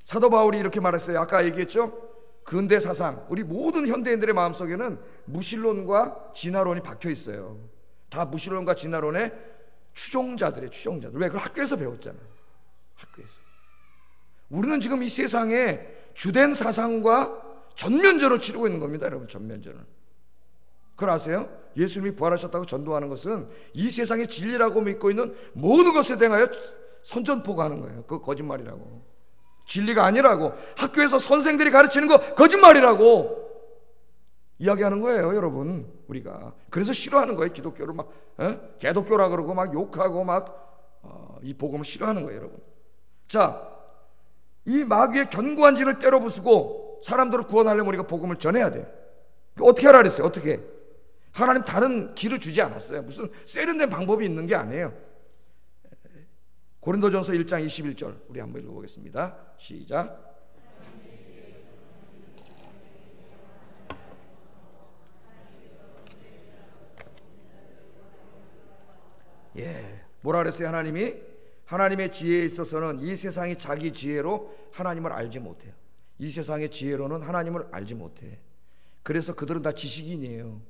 사도 바울이 이렇게 말했어요. 아까 얘기했죠? 근대 사상, 우리 모든 현대인들의 마음속에는 무신론과 진화론이 박혀 있어요. 다 무신론과 진화론의 추종자들. 왜? 그걸 학교에서 배웠잖아요. 학교에서. 우리는 지금 이 세상에 주된 사상과 전면전을 치르고 있는 겁니다, 여러분. 전면전을. 그걸 아세요? 예수님이 부활하셨다고 전도하는 것은 이 세상의 진리라고 믿고 있는 모든 것에 대하여 선전포고하는 거예요. 그거 거짓말이라고. 진리가 아니라고. 학교에서 선생들이 가르치는 거 거짓말이라고 이야기하는 거예요, 여러분. 우리가 그래서 싫어하는 거예요. 기독교를 막 개독교라 그러고 막 욕하고 막 이 복음을 싫어하는 거예요, 여러분. 자, 이 마귀의 견고한 진을 때려 부수고 사람들을 구원하려면 우리가 복음을 전해야 돼요. 어떻게 하라 그랬어요? 어떻게? 하나님 다른 길을 주지 않았어요. 무슨 세련된 방법이 있는 게 아니에요. 고린도전서 1장 21절 우리 한번 읽어보겠습니다. 시작. 뭐라 그랬어요? 하나님의 지혜에 있어서는 이 세상이 자기 지혜로 하나님을 알지 못해요. 이 세상의 지혜로는 하나님을 알지 못해. 그래서 그들은 다 지식인이에요.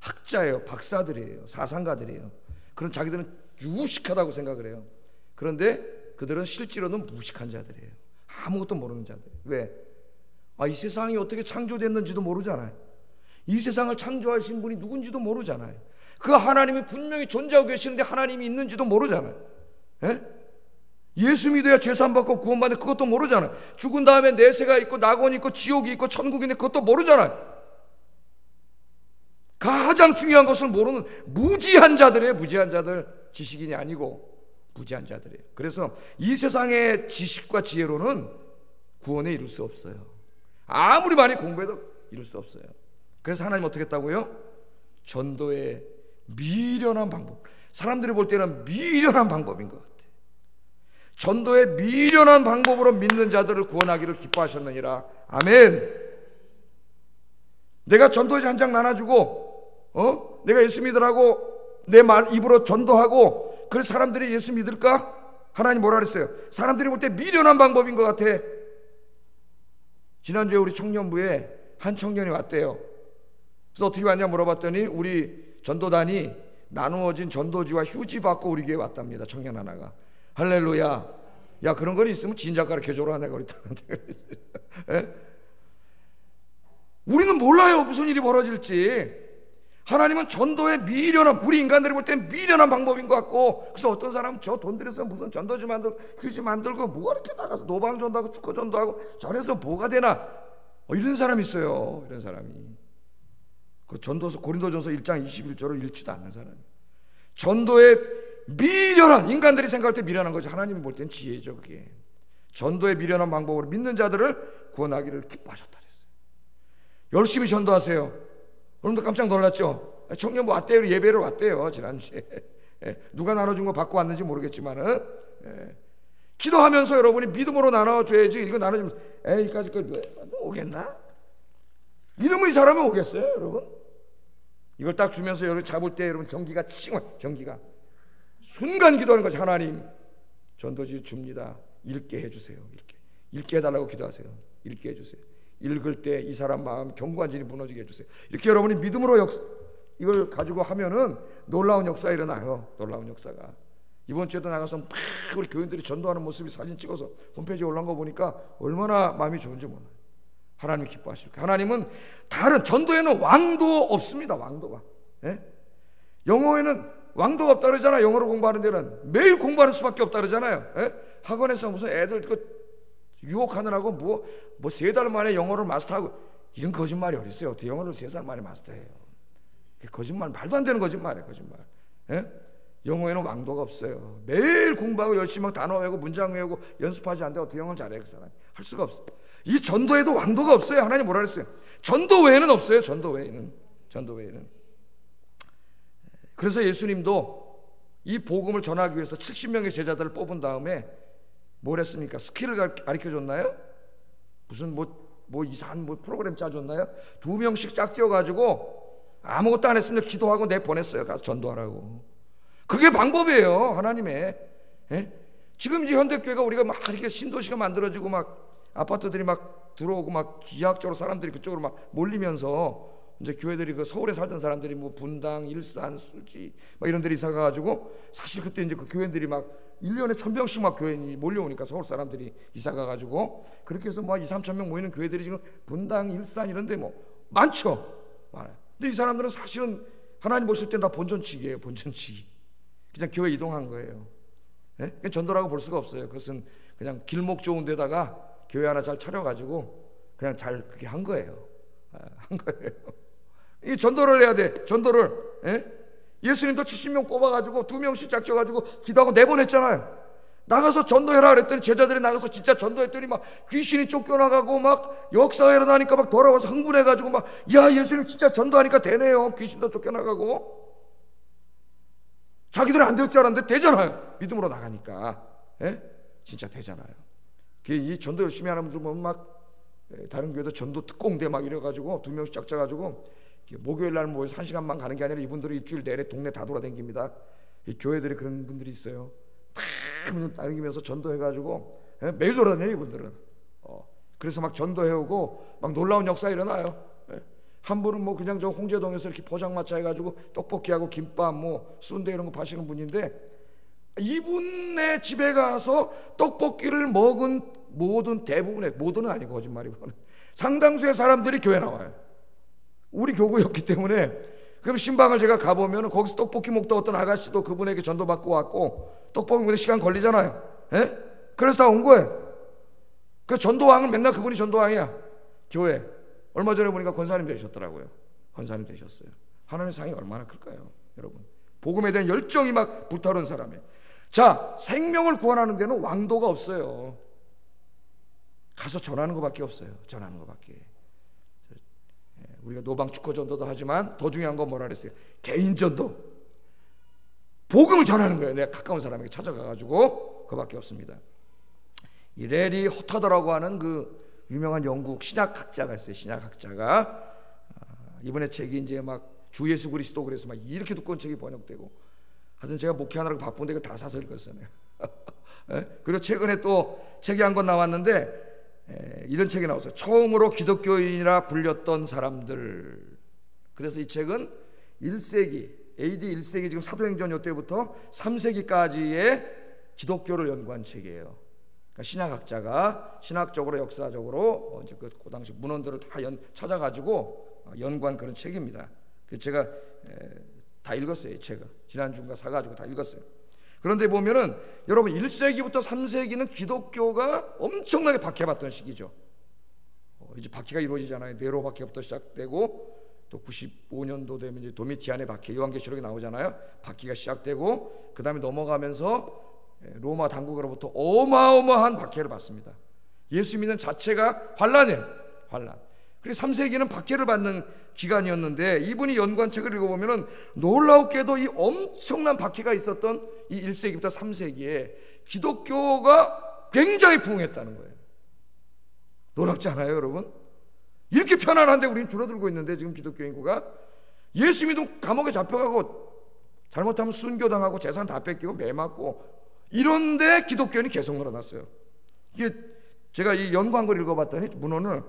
학자예요. 박사들이에요. 사상가들이에요. 그런 자기들은 유식하다고 생각을 해요. 그런데 그들은 실제로는 무식한 자들이에요. 아무것도 모르는 자들. 왜? 이 세상이 어떻게 창조됐는지도 모르잖아요. 이 세상을 창조하신 분이 누군지도 모르잖아요. 그 하나님이 분명히 존재하고 계시는데 하나님이 있는지도 모르잖아요. 예수 믿어야 죄사함받고 구원받는 그것도 모르잖아요. 죽은 다음에 내세가 있고 낙원이 있고 지옥이 있고 천국이 있는데 그것도 모르잖아요. 가장 중요한 것을 모르는 무지한 자들이에요. 무지한 자들. 지식인이 아니고 무지한 자들이에요. 그래서 이 세상의 지식과 지혜로는 구원에 이룰 수 없어요. 아무리 많이 공부해도 이룰 수 없어요. 그래서 하나님 어떻게 했다고요? 전도의 미련한 방법. 사람들이 볼 때는 미련한 방법인 것 같아요. 전도의 미련한 방법으로 믿는 자들을 구원하기를 기뻐하셨느니라. 아멘. 내가 전도지 한 장 나눠주고 내가 예수 믿으라고 내 말 입으로 전도하고 그래서 사람들이 예수 믿을까? 하나님 뭐라 그랬어요? 사람들이 볼 때 미련한 방법인 것 같아. 지난주에 우리 청년부에 한 청년이 왔대요. 그래서 어떻게 왔냐 물어봤더니 우리 전도단이 나누어진 전도지와 휴지 받고 우리 교회에 왔답니다. 청년 하나가. 할렐루야. 야, 그런 건 있으면 진작 가르쳐줘라 내가 그랬다는데. 우리는 몰라요 무슨 일이 벌어질지. 하나님은 전도의 미련한, 우리 인간들이 볼 땐 미련한 방법인 것 같고, 그래서 어떤 사람은 저 돈 들여서 무슨 전도지 만들고 휴지 만들고 뭐가 이렇게 나가서 노방 전도하고 축구 전도하고 저래서 뭐가 되나 이런 사람이 있어요. 이런 사람이 그 전도서 고린도전서 1장 21절을 읽지도 않는 사람이. 전도의 미련한, 인간들이 생각할 때 미련한 거지 하나님이 볼 땐 지혜죠. 그게 전도의 미련한 방법으로 믿는 자들을 구원하기를 기뻐하셨다 그랬어요. 열심히 전도하세요. 오늘도 깜짝 놀랐죠. 청년부 왔대요. 예배를 왔대요 지난주에. 누가 나눠준 거 받고 왔는지 모르겠지만은 기도하면서 여러분이 믿음으로 나눠줘야지. 이거 나눠주면 에이까지 오겠나? 이러면 이 사람이 오겠어요 여러분? 이걸 딱 주면서 여러분 잡을 때 여러분 전기가 전기가 순간 기도하는 거죠. 하나님 전도지 줍니다. 읽게 해주세요. 읽게 해달라고 기도하세요. 읽게 해주세요. 읽을 때 이 사람 마음 견고한진이 무너지게 해주세요. 이렇게 여러분이 믿음으로 이걸 가지고 하면은 놀라운 역사가 일어나요. 놀라운 역사가. 이번 주에도 나가서 막 우리 교인들이 전도하는 모습이 사진 찍어서 홈페이지에 올라온 거 보니까 얼마나 마음이 좋은지 몰라요. 하나님이 기뻐하실 거예요. 하나님은 다른 전도에는 왕도 없습니다. 왕도가. 영어에는 왕도가 없다 그러잖아요. 영어를 공부하는 데는 매일 공부하는 수밖에 없다 그러잖아요. 학원에서 무슨 애들 유혹하느라고 뭐 3달 만에 영어를 마스터하고 이런 거짓말이 어디 있어요? 어떻게 영어를 3달 만에 마스터해요? 거짓말, 말도 안 되는 거짓말이에요. 거짓말. 영어에는 왕도가 없어요. 매일 공부하고 열심히 단어 외우고 문장 외우고 연습하지 않는데 어떻게 영어를 잘해요? 그 사람이 할 수가 없어요. 이 전도에도 왕도가 없어요. 하나님 뭐라 그랬어요? 전도 외에는 없어요. 전도 외에는. 그래서 예수님도 이 복음을 전하기 위해서 70명의 제자들을 뽑은 다음에 뭘 했습니까? 스킬을 가르쳐 줬나요? 무슨 뭐 이상한 프로그램 짜줬나요? 2명씩 짝지어 가지고 아무것도 안 했습니다. 기도하고 내보냈어요. 가서 전도하라고. 그게 방법이에요, 하나님의. 예? 지금 이제 현대교회가 우리가 막 이렇게 신도시가 만들어지고 막 아파트들이 막 들어오고 막 기하학적으로 사람들이 그쪽으로 막 몰리면서 이제 교회들이 그 서울에 살던 사람들이 뭐 분당, 일산, 수지 막 이런 데를 이사 가가지고 사실 그때 이제 그 교회들이 막 1년에 1000명씩 막 교인이 몰려오니까 서울 사람들이 이사 가가지고 그렇게 해서 뭐 2-3천 명 모이는 교회들이 지금 분당, 일산 이런 데 뭐 많죠. 많아요. 근데 이 사람들은 사실은 하나님 보실 때 다 본전치기예요. 본전치기. 그냥 교회 이동한 거예요. 예? 전도라고 볼 수가 없어요. 그것은 그냥 길목 좋은 데다가 교회 하나 잘 차려가지고 그냥 잘 그렇게 한 거예요. 한 거예요. 이 전도를 해야 돼. 전도를. 예? 예수님도 70명 뽑아가지고 2명씩 짝져가지고 기도하고 내보냈잖아요. 나가서 전도해라 그랬더니 제자들이 나가서 진짜 전도했더니 막 귀신이 쫓겨나가고 막 역사가 일어나니까 막 돌아와서 흥분해가지고 막 야 예수님 진짜 전도하니까 되네요. 귀신도 쫓겨나가고. 자기들은 안 될 줄 알았는데 되잖아요. 믿음으로 나가니까. 예? 진짜 되잖아요. 이 전도 열심히 하는 분들 보면 막 다른 교회도 전도 특공대 막 이래가지고 2명씩 짝져가지고 목요일 날 모여서 1시간만 가는 게 아니라 이분들은 일주일 내내 동네 다 돌아다닙니다. 이 교회들이 그런 분들이 있어요. 다 다니면서 전도해가지고 매일 돌아다녀요 이분들은. 그래서 막 전도해오고 막 놀라운 역사 일어나요. 한 분은 뭐 그냥 저 홍제동에서 이렇게 포장마차 해가지고 떡볶이하고 김밥 뭐 순대 이런 거 파시는 분인데 이분의 집에 가서 떡볶이를 먹은 모두는 아니고 거짓말이고 상당수의 사람들이 교회 나와요. 우리 교구였기 때문에. 그럼 신방을 제가 가보면 거기서 떡볶이 먹다 어떤 아가씨도 그분에게 전도받고 왔고 떡볶이 먹는데 시간 걸리잖아요. 예? 그래서 다 온 거예요. 그 전도왕은 맨날 그분이 전도왕이야. 교회. 얼마 전에 보니까 권사님 되셨더라고요. 권사님 되셨어요. 하나님의 상이 얼마나 클까요, 여러분? 복음에 대한 열정이 막 불타오른 사람이에요. 자, 생명을 구원하는 데는 왕도가 없어요. 가서 전하는 것밖에 없어요. 전하는 것밖에. 우리가 노방 축구 전도도 하지만 더 중요한 건 뭐라 그랬어요? 개인 전도. 복음을 전하는 거예요. 내가 가까운 사람에게 찾아가가지고 그밖에 없습니다. 이 레리 허터더라고 하는 그 유명한 영국 신약학자가 있어요. 신약학자가 이번에 책이 이제 막 주 예수 그리스도 그래서 막 이렇게 두꺼운 책이 번역되고 하여튼 제가 목회하느라고 바쁜데 이거 다 사서 읽었어요. 그리고 최근에 또 책이 한 권 나왔는데 이런 책이 나왔어요. 처음으로 기독교인이라 불렸던 사람들. 그래서 이 책은 1세기 AD 1세기 지금 사도행전 요때부터 3세기까지의 기독교를 연구한 책이에요. 그러니까 신약학자가 신학적으로 역사적으로 이제 그 당시 문헌들을 다 찾아가지고 연구한 그런 책입니다. 그 제가 다 읽었어요. 이 책을 지난주인가 사가지고 다 읽었어요. 그런데 보면은 여러분 1세기부터 3세기는 기독교가 엄청나게 박해받던 시기죠. 이제 박해가 이루어지잖아요. 네로 박해부터 시작되고 또 95년도 되면 이제 도미티안의 박해, 요한계시록에 나오잖아요. 박해가 시작되고 그 다음에 넘어가면서 로마 당국으로부터 어마어마한 박해를 받습니다. 예수 믿는 자체가 환란이에요. 환란. 그리고 3세기는 박해를 받는 기간이었는데 이분이 연구한 책을 읽어보면 놀라웠게도 이 엄청난 박해가 있었던 이 1세기부터 3세기에 기독교가 굉장히 부흥했다는 거예요. 놀랍지 않아요, 여러분? 이렇게 편안한데 우리는 줄어들고 있는데 지금 기독교 인구가 예수 믿으면 감옥에 잡혀가고 잘못하면 순교당하고 재산 다 뺏기고 매 맞고 이런데 기독교인이 계속 늘어났어요. 이게 제가 이 연구한 걸 읽어봤더니 문헌을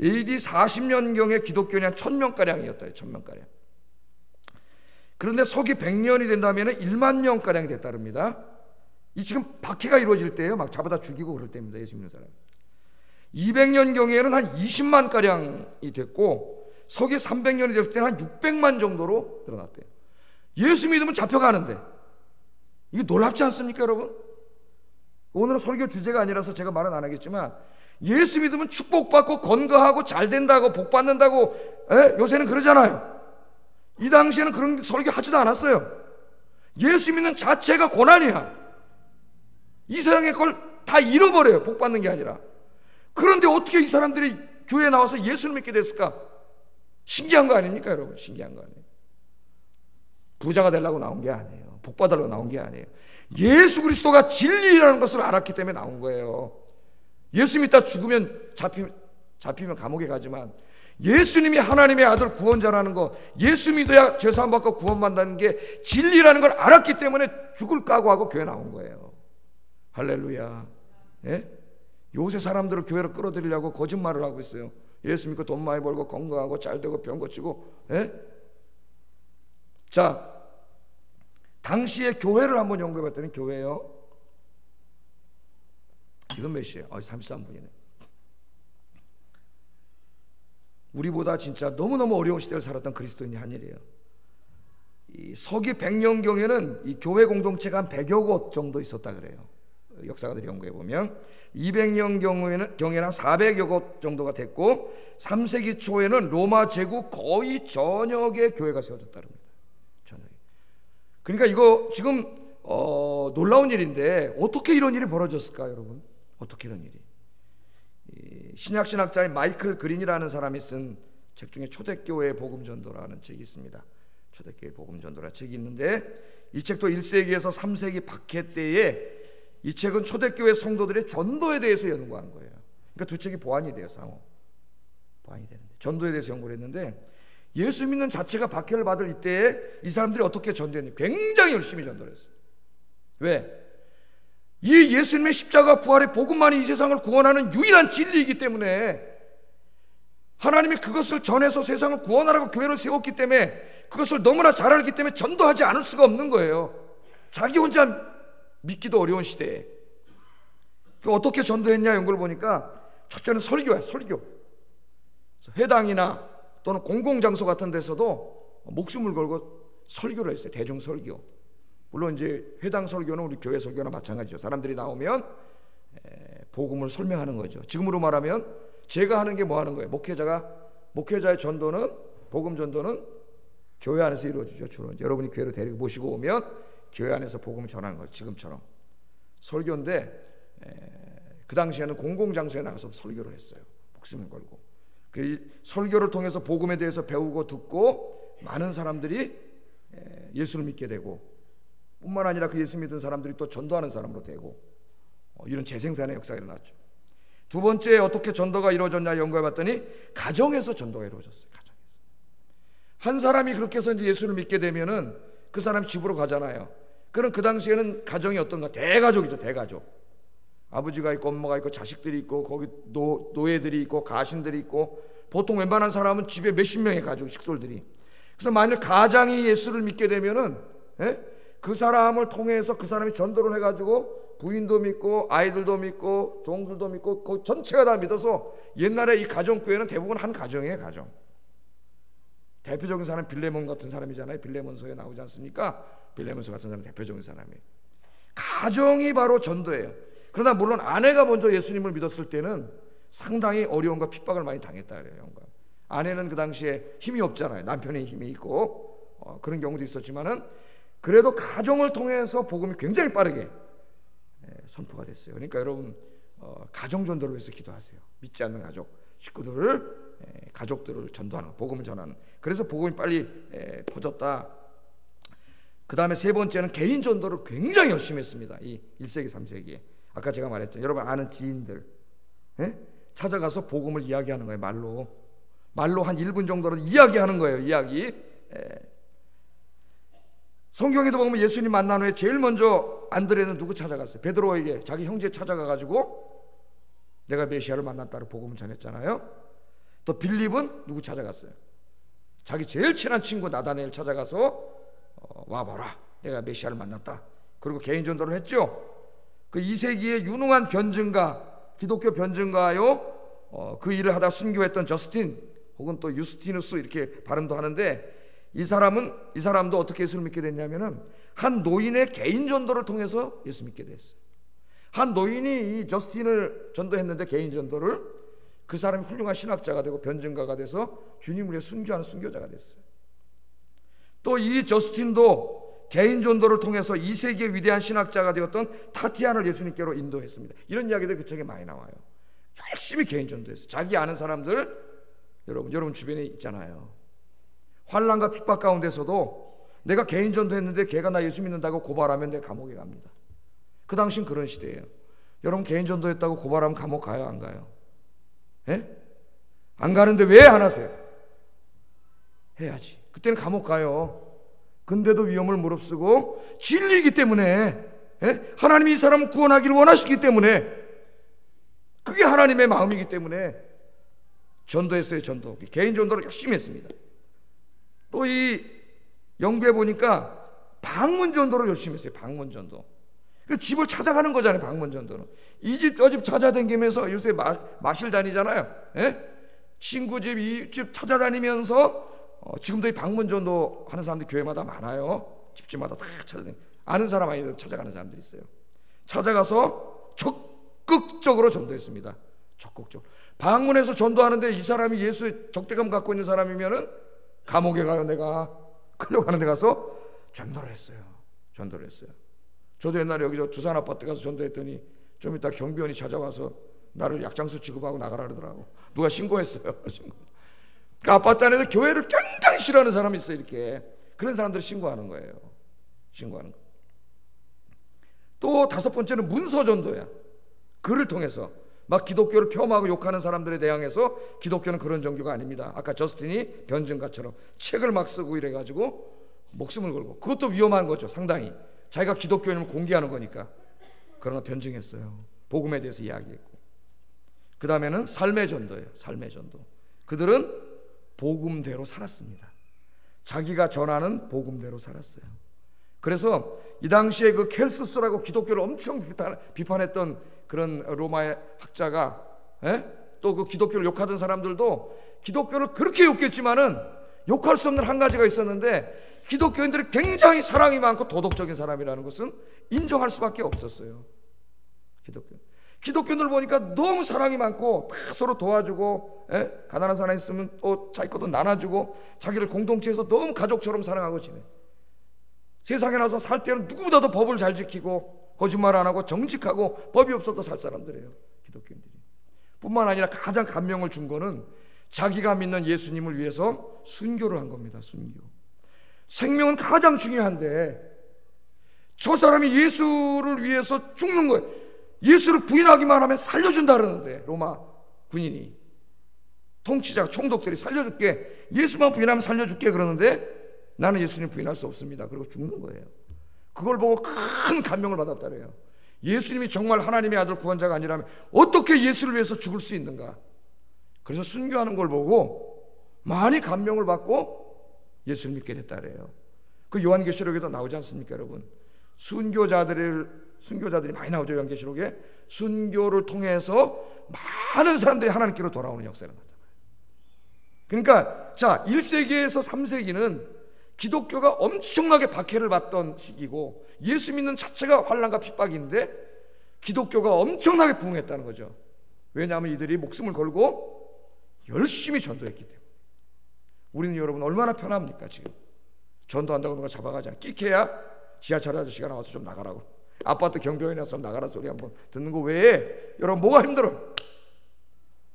AD 40년경에 기독교인이 한 1000명가량이었다. 1000명가량. 그런데 서기 100년이 된다면 1만 명가량이 됐다릅니다. 이 지금 박해가 이루어질 때예요. 막 잡아다 죽이고 그럴 때입니다. 예수 믿는 사람. 200년경에는 한 20만가량이 됐고 서기 300년이 됐을 때는 한 600만 정도로 늘어났대요. 예수 믿으면 잡혀가는데 이게 놀랍지 않습니까, 여러분? 오늘은 설교 주제가 아니라서 제가 말은 안 하겠지만 예수 믿으면 축복받고 건강하고 잘 된다고 복 받는다고 요새는 그러잖아요. 이 당시에는 그런 설교 하지도 않았어요. 예수 믿는 자체가 고난이야. 이 세상의 걸 다 잃어버려요. 복 받는 게 아니라. 그런데 어떻게 이 사람들이 교회에 나와서 예수를 믿게 됐을까? 신기한 거 아닙니까, 여러분? 신기한 거 아니에요. 부자가 되려고 나온 게 아니에요. 복 받으려고 나온 게 아니에요. 예수 그리스도가 진리라는 것을 알았기 때문에 나온 거예요. 예수 믿다 죽으면 잡히면 감옥에 가지만 예수님이 하나님의 아들 구원자라는 거, 예수 믿어야 죄사함 받고 구원받는다는 게 진리라는 걸 알았기 때문에 죽을 각오하고 교회 나온 거예요. 할렐루야. 예? 요새 사람들을 교회로 끌어들이려고 거짓말을 하고 있어요. 예수 믿고 돈 많이 벌고 건강하고 잘되고 병 고치고. 예? 자, 당시에 교회를 한번 연구해 봤더니 교회요, 지금 몇 시에요? 33분이네. 우리보다 진짜 너무너무 어려운 시대를 살았던 그리스도인이 한 일이에요. 이 서기 100년경에는 이 교회 공동체가 한 100여 곳 정도 있었다 그래요. 역사가들이 연구해 보면 200년 경에는 한 400여 곳 정도가 됐고 3세기 초에는 로마 제국 거의 전역에 교회가 세워졌다 그럽니다. 전역에. 그러니까 이거 지금 놀라운 일인데 어떻게 이런 일이 벌어졌을까, 여러분? 어떻게 이런 일이? 신약신학자인 마이클 그린이라는 사람이 쓴 책 중에 초대교회 복음전도라는 책이 있습니다. 초대교회 복음전도라는 책이 있는데 이 책도 1세기에서 3세기 박해 때에 이 책은 초대교회 성도들의 전도에 대해서 연구한 거예요. 그러니까 두 책이 보완이 돼요. 상호 보완이 되는데 전도에 대해서 연구를 했는데 예수 믿는 자체가 박해를 받을 이때에 이 사람들이 어떻게 전도했는지 굉장히 열심히 전도를 했어요. 왜? 이 예수님의 십자가 부활의 복음만이 이 세상을 구원하는 유일한 진리이기 때문에 하나님이 그것을 전해서 세상을 구원하라고 교회를 세웠기 때문에 그것을 너무나 잘 알기 때문에 전도하지 않을 수가 없는 거예요. 자기 혼자 믿기도 어려운 시대에. 어떻게 전도했냐 연구를 보니까 첫째는 설교야. 설교. 회당이나 또는 공공장소 같은 데서도 목숨을 걸고 설교를 했어요. 대중설교. 물론 이제 회당 설교는 우리 교회 설교나 마찬가지죠. 사람들이 나오면 복음을 설명하는 거죠. 지금으로 말하면 제가 하는 게 뭐 하는 거예요? 목회자의 전도는, 복음 전도는 교회 안에서 이루어지죠. 주로 여러분이 교회로 데리고 모시고 오면 교회 안에서 복음을 전하는 거예요. 지금처럼 설교인데 그 당시에는 공공장소에 나가서 설교를 했어요. 목숨을 걸고. 그 설교를 통해서 복음에 대해서 배우고 듣고 많은 사람들이 예수를 믿게 되고 뿐만 아니라 그 예수 믿은 사람들이 또 전도하는 사람으로 되고 이런 재생산의 역사가 일어났죠. 두 번째 어떻게 전도가 이루어졌냐 연구해 봤더니 가정에서 전도가 이루어졌어요. 가정에서. 한 사람이 그렇게 해서 이제 예수를 믿게 되면은 그 사람이 집으로 가잖아요. 그럼 그 당시에는 가정이 어떤가? 대가족이죠. 대가족. 아버지가 있고 엄마가 있고 자식들이 있고 거기 노예들이 있고 가신들이 있고 보통 웬만한 사람은 집에 몇십 명의 가족 식솔들이. 그래서 만일 가장이 예수를 믿게 되면은 그 사람을 통해서 그 사람이 전도를 해가지고 부인도 믿고 아이들도 믿고 종들도 믿고 그 전체가 다 믿어서 옛날에 이 가정교회는 대부분 한 가정이에요. 가정. 대표적인 사람은 빌레몬 같은 사람이잖아요. 빌레몬서에 나오지 않습니까? 빌레몬서 같은 사람은 대표적인 사람이에요. 가정이 바로 전도예요. 그러나 물론 아내가 먼저 예수님을 믿었을 때는 상당히 어려움과 핍박을 많이 당했다 그래요. 아내는 그 당시에 힘이 없잖아요. 남편의 힘이 있고 그런 경우도 있었지만은 그래도 가정을 통해서 복음이 굉장히 빠르게 선포가 됐어요. 그러니까 여러분 가정 전도를 위해서 기도하세요. 믿지 않는 가족, 식구들을 가족들을 전도하는, 복음을 전하는. 그래서 복음이 빨리 퍼졌다. 그 다음에 세 번째는 개인 전도를 굉장히 열심히 했습니다. 이 1세기 3세기에 아까 제가 말했죠. 여러분 아는 지인들 찾아가서 복음을 이야기하는 거예요. 말로 한 1분 정도로 이야기하는 거예요. 이야기. 성경에도 보면 예수님 만난 후에 제일 먼저 안드레는 누구 찾아갔어요? 베드로에게 자기 형제 찾아가가지고 내가 메시아를 만났다고 복음을 전했잖아요. 또 빌립은 누구 찾아갔어요? 자기 제일 친한 친구 나다나엘 찾아가서 와봐라, 내가 메시아를 만났다. 그리고 개인 전도를 했죠. 그 2세기의 유능한 변증가, 기독교 변증가요. 그 일을 하다 순교했던 저스틴 혹은 또 유스티누스 이렇게 발음도 하는데 이 사람도 어떻게 예수를 믿게 됐냐면은 한 노인의 개인 전도를 통해서 예수 믿게 됐어요. 한 노인이 이 저스틴을 전도했는데 개인 전도를 그 사람이 훌륭한 신학자가 되고 변증가가 돼서 주님을 위해 순교하는 순교자가 됐어요. 또 이 저스틴도 개인 전도를 통해서 2세기의 위대한 신학자가 되었던 타티안을 예수님께로 인도했습니다. 이런 이야기들 그 책에 많이 나와요. 열심히 개인 전도했어요. 자기 아는 사람들 여러분 주변에 있잖아요. 환난과 핍박 가운데서도 내가 개인 전도했는데 걔가 나 예수 믿는다고 고발하면 내 감옥에 갑니다. 그 당시는 그런 시대예요. 여러분 개인 전도했다고 고발하면 감옥 가요, 안 가요? 예? 안 가는데 왜 안 하세요? 해야지. 그때는 감옥 가요. 근데도 위험을 무릅쓰고 진리이기 때문에, 예? 하나님이 이 사람을 구원하기를 원하시기 때문에, 그게 하나님의 마음이기 때문에 전도했어요. 전도. 개인 전도를 열심히 했습니다. 또 이 연구해 보니까 방문 전도를 열심히 했어요. 방문 전도. 그 집을 찾아가는 거잖아요. 방문 전도는. 이 집 저 집 찾아다니면서, 요새 마실 다니잖아요. 예? 친구 집, 이 집 찾아다니면서, 지금도 이 방문 전도 하는 사람들이 교회마다 많아요. 집집마다 다 찾아다니고, 아는 사람 아니더라도 찾아가는 사람들이 있어요. 찾아가서 적극적으로 전도했습니다. 적극적으로. 방문해서 전도하는데 이 사람이 예수의 적대감 갖고 있는 사람이면은 감옥에 가요. 내가 끌려가는 데 가서 전도를 했어요. 전도를 했어요. 저도 옛날에 여기 저 두산 아파트 가서 전도했더니 좀 이따 경비원이 찾아와서 나를 약장수 취급하고 나가라 그러더라고. 누가 신고했어요. 그 아파트 안에서 교회를 굉장히 싫어하는 사람이 있어요. 이렇게 그런 사람들을 신고하는 거예요. 신고하는 거. 또 다섯 번째는 문서 전도야. 글을 통해서 막 기독교를 폄하하고 욕하는 사람들에 대항해서, 기독교는 그런 종교가 아닙니다. 아까 저스틴이 변증가처럼 책을 막 쓰고 이래가지고 목숨을 걸고, 그것도 위험한 거죠. 상당히 자기가 기독교인을 공개하는 거니까. 그러나 변증했어요. 복음에 대해서 이야기했고. 그 다음에는 삶의 전도예요. 삶의 전도. 그들은 복음대로 살았습니다. 자기가 전하는 복음대로 살았어요. 그래서 이 당시에 그 켈스스라고 기독교를 엄청 비판했던 그런 로마의 학자가, 또 그 기독교를 욕하던 사람들도 기독교를 그렇게 욕했지만은 욕할 수 없는 한 가지가 있었는데, 기독교인들이 굉장히 사랑이 많고 도덕적인 사람이라는 것은 인정할 수밖에 없었어요. 기독교인들 보니까 너무 사랑이 많고 다 서로 도와주고, 가난한 사람 있으면 또 자기 것도 나눠주고, 자기를 공동체에서 너무 가족처럼 사랑하고 지내. 세상에 나와서 살 때는 누구보다도 법을 잘 지키고 거짓말 안 하고 정직하고, 법이 없어도 살 사람들이에요. 기독교인들이. 뿐만 아니라 가장 감명을 준 거는 자기가 믿는 예수님을 위해서 순교를 한 겁니다. 순교. 생명은 가장 중요한데 저 사람이 예수를 위해서 죽는 거예요. 예수를 부인하기만 하면 살려준다 그러는데, 로마 군인이, 통치자 총독들이 살려줄게, 예수만 부인하면 살려줄게 그러는데, 나는 예수님 부인할 수 없습니다. 그리고 죽는 거예요. 그걸 보고 큰 감명을 받았다래요. 예수님이 정말 하나님의 아들 구원자가 아니라면 어떻게 예수를 위해서 죽을 수 있는가. 그래서 순교하는 걸 보고 많이 감명을 받고 예수를 믿게 됐다래요. 그 요한계시록에도 나오지 않습니까, 여러분? 순교자들이 많이 나오죠. 요한계시록에 순교를 통해서 많은 사람들이 하나님께로 돌아오는 역사를 나타나요. 그러니까 자, 1세기에서 3세기는 기독교가 엄청나게 박해를 받던 시기고, 예수 믿는 자체가 환난과 핍박인데 기독교가 엄청나게 부흥했다는 거죠. 왜냐하면 이들이 목숨을 걸고 열심히 전도했기 때문에. 우리는 여러분 얼마나 편합니까? 지금 전도한다고 누가 잡아가잖아요. 끼케야 지하철 아저씨가 나와서 좀 나가라고, 아파트 경비원이 나서 좀 나가라 소리 한번 듣는 거 외에 여러분 뭐가 힘들어요?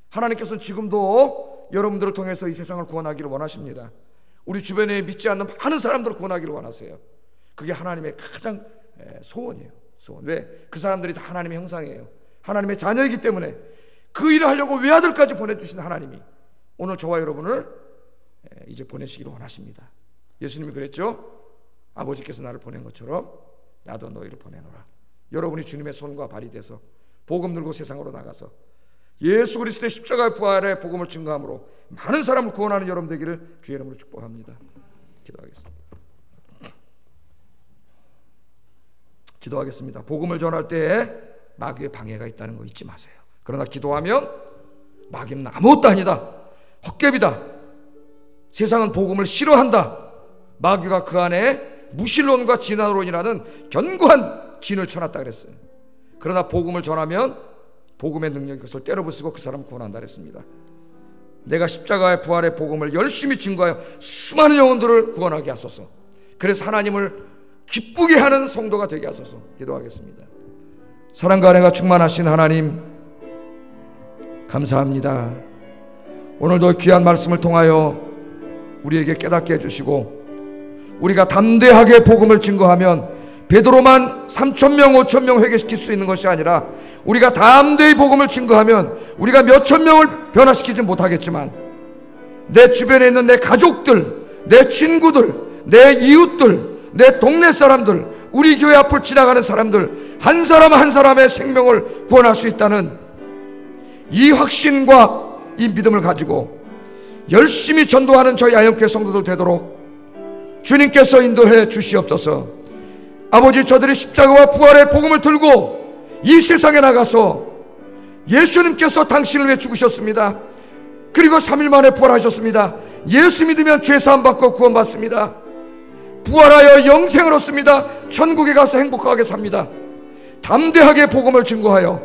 하나님께서는 지금도 여러분들을 통해서 이 세상을 구원하기를 원하십니다. 우리 주변에 믿지 않는 많은 사람들을 구원하기를 원하세요. 그게 하나님의 가장 소원이에요. 소원. 왜? 그 사람들이 다 하나님의 형상이에요. 하나님의 자녀이기 때문에. 그 일을 하려고 외아들까지 보내주신 하나님이 오늘 저와 여러분을 이제 보내시기를 원하십니다. 예수님이 그랬죠. 아버지께서 나를 보낸 것처럼 나도 너희를 보내노라. 여러분이 주님의 손과 발이 돼서 복음 들고 세상으로 나가서 예수 그리스도의 십자가의 부활의 복음을 증거함으로 많은 사람을 구원하는 여러분 되기를 주의 이름으로 축복합니다. 기도하겠습니다. 복음을 전할 때 마귀의 방해가 있다는 거 잊지 마세요. 그러나 기도하면 마귀는 아무것도 아니다, 헛개비다, 세상은 복음을 싫어한다, 마귀가 그 안에 무신론과 진화론이라는 견고한 진을 쳐놨다 그랬어요. 그러나 복음을 전하면 복음의 능력이 그것을 때려부수고 그 사람을 구원한다 그랬습니다. 내가 십자가의 부활의 복음을 열심히 증거하여 수많은 영혼들을 구원하게 하소서. 그래서 하나님을 기쁘게 하는 성도가 되게 하소서. 기도하겠습니다. 사랑과 은혜가 충만하신 하나님, 감사합니다. 오늘도 귀한 말씀을 통하여 우리에게 깨닫게 해주시고 우리가 담대하게 복음을 증거하면 베드로만 3,000명 5,000명 회개시킬 수 있는 것이 아니라 우리가 담대히 복음을 증거하면 우리가 몇천 명을 변화시키지 못하겠지만 내 주변에 있는 내 가족들, 내 친구들, 내 이웃들, 내 동네 사람들, 우리 교회 앞을 지나가는 사람들 한 사람 한 사람의 생명을 구원할 수 있다는 이 확신과 이 믿음을 가지고 열심히 전도하는 저희 아영교회 성도들 되도록 주님께서 인도해 주시옵소서. 아버지, 저들이 십자가와 부활의 복음을 들고 이 세상에 나가서 예수님께서 당신을 위해 죽으셨습니다. 그리고 3일 만에 부활하셨습니다. 예수 믿으면 죄사함 받고 구원받습니다. 부활하여 영생을 얻습니다. 천국에 가서 행복하게 삽니다. 담대하게 복음을 증거하여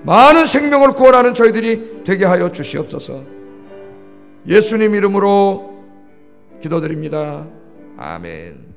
많은 생명을 구원하는 저희들이 되게 하여 주시옵소서. 예수님 이름으로 기도드립니다. 아멘.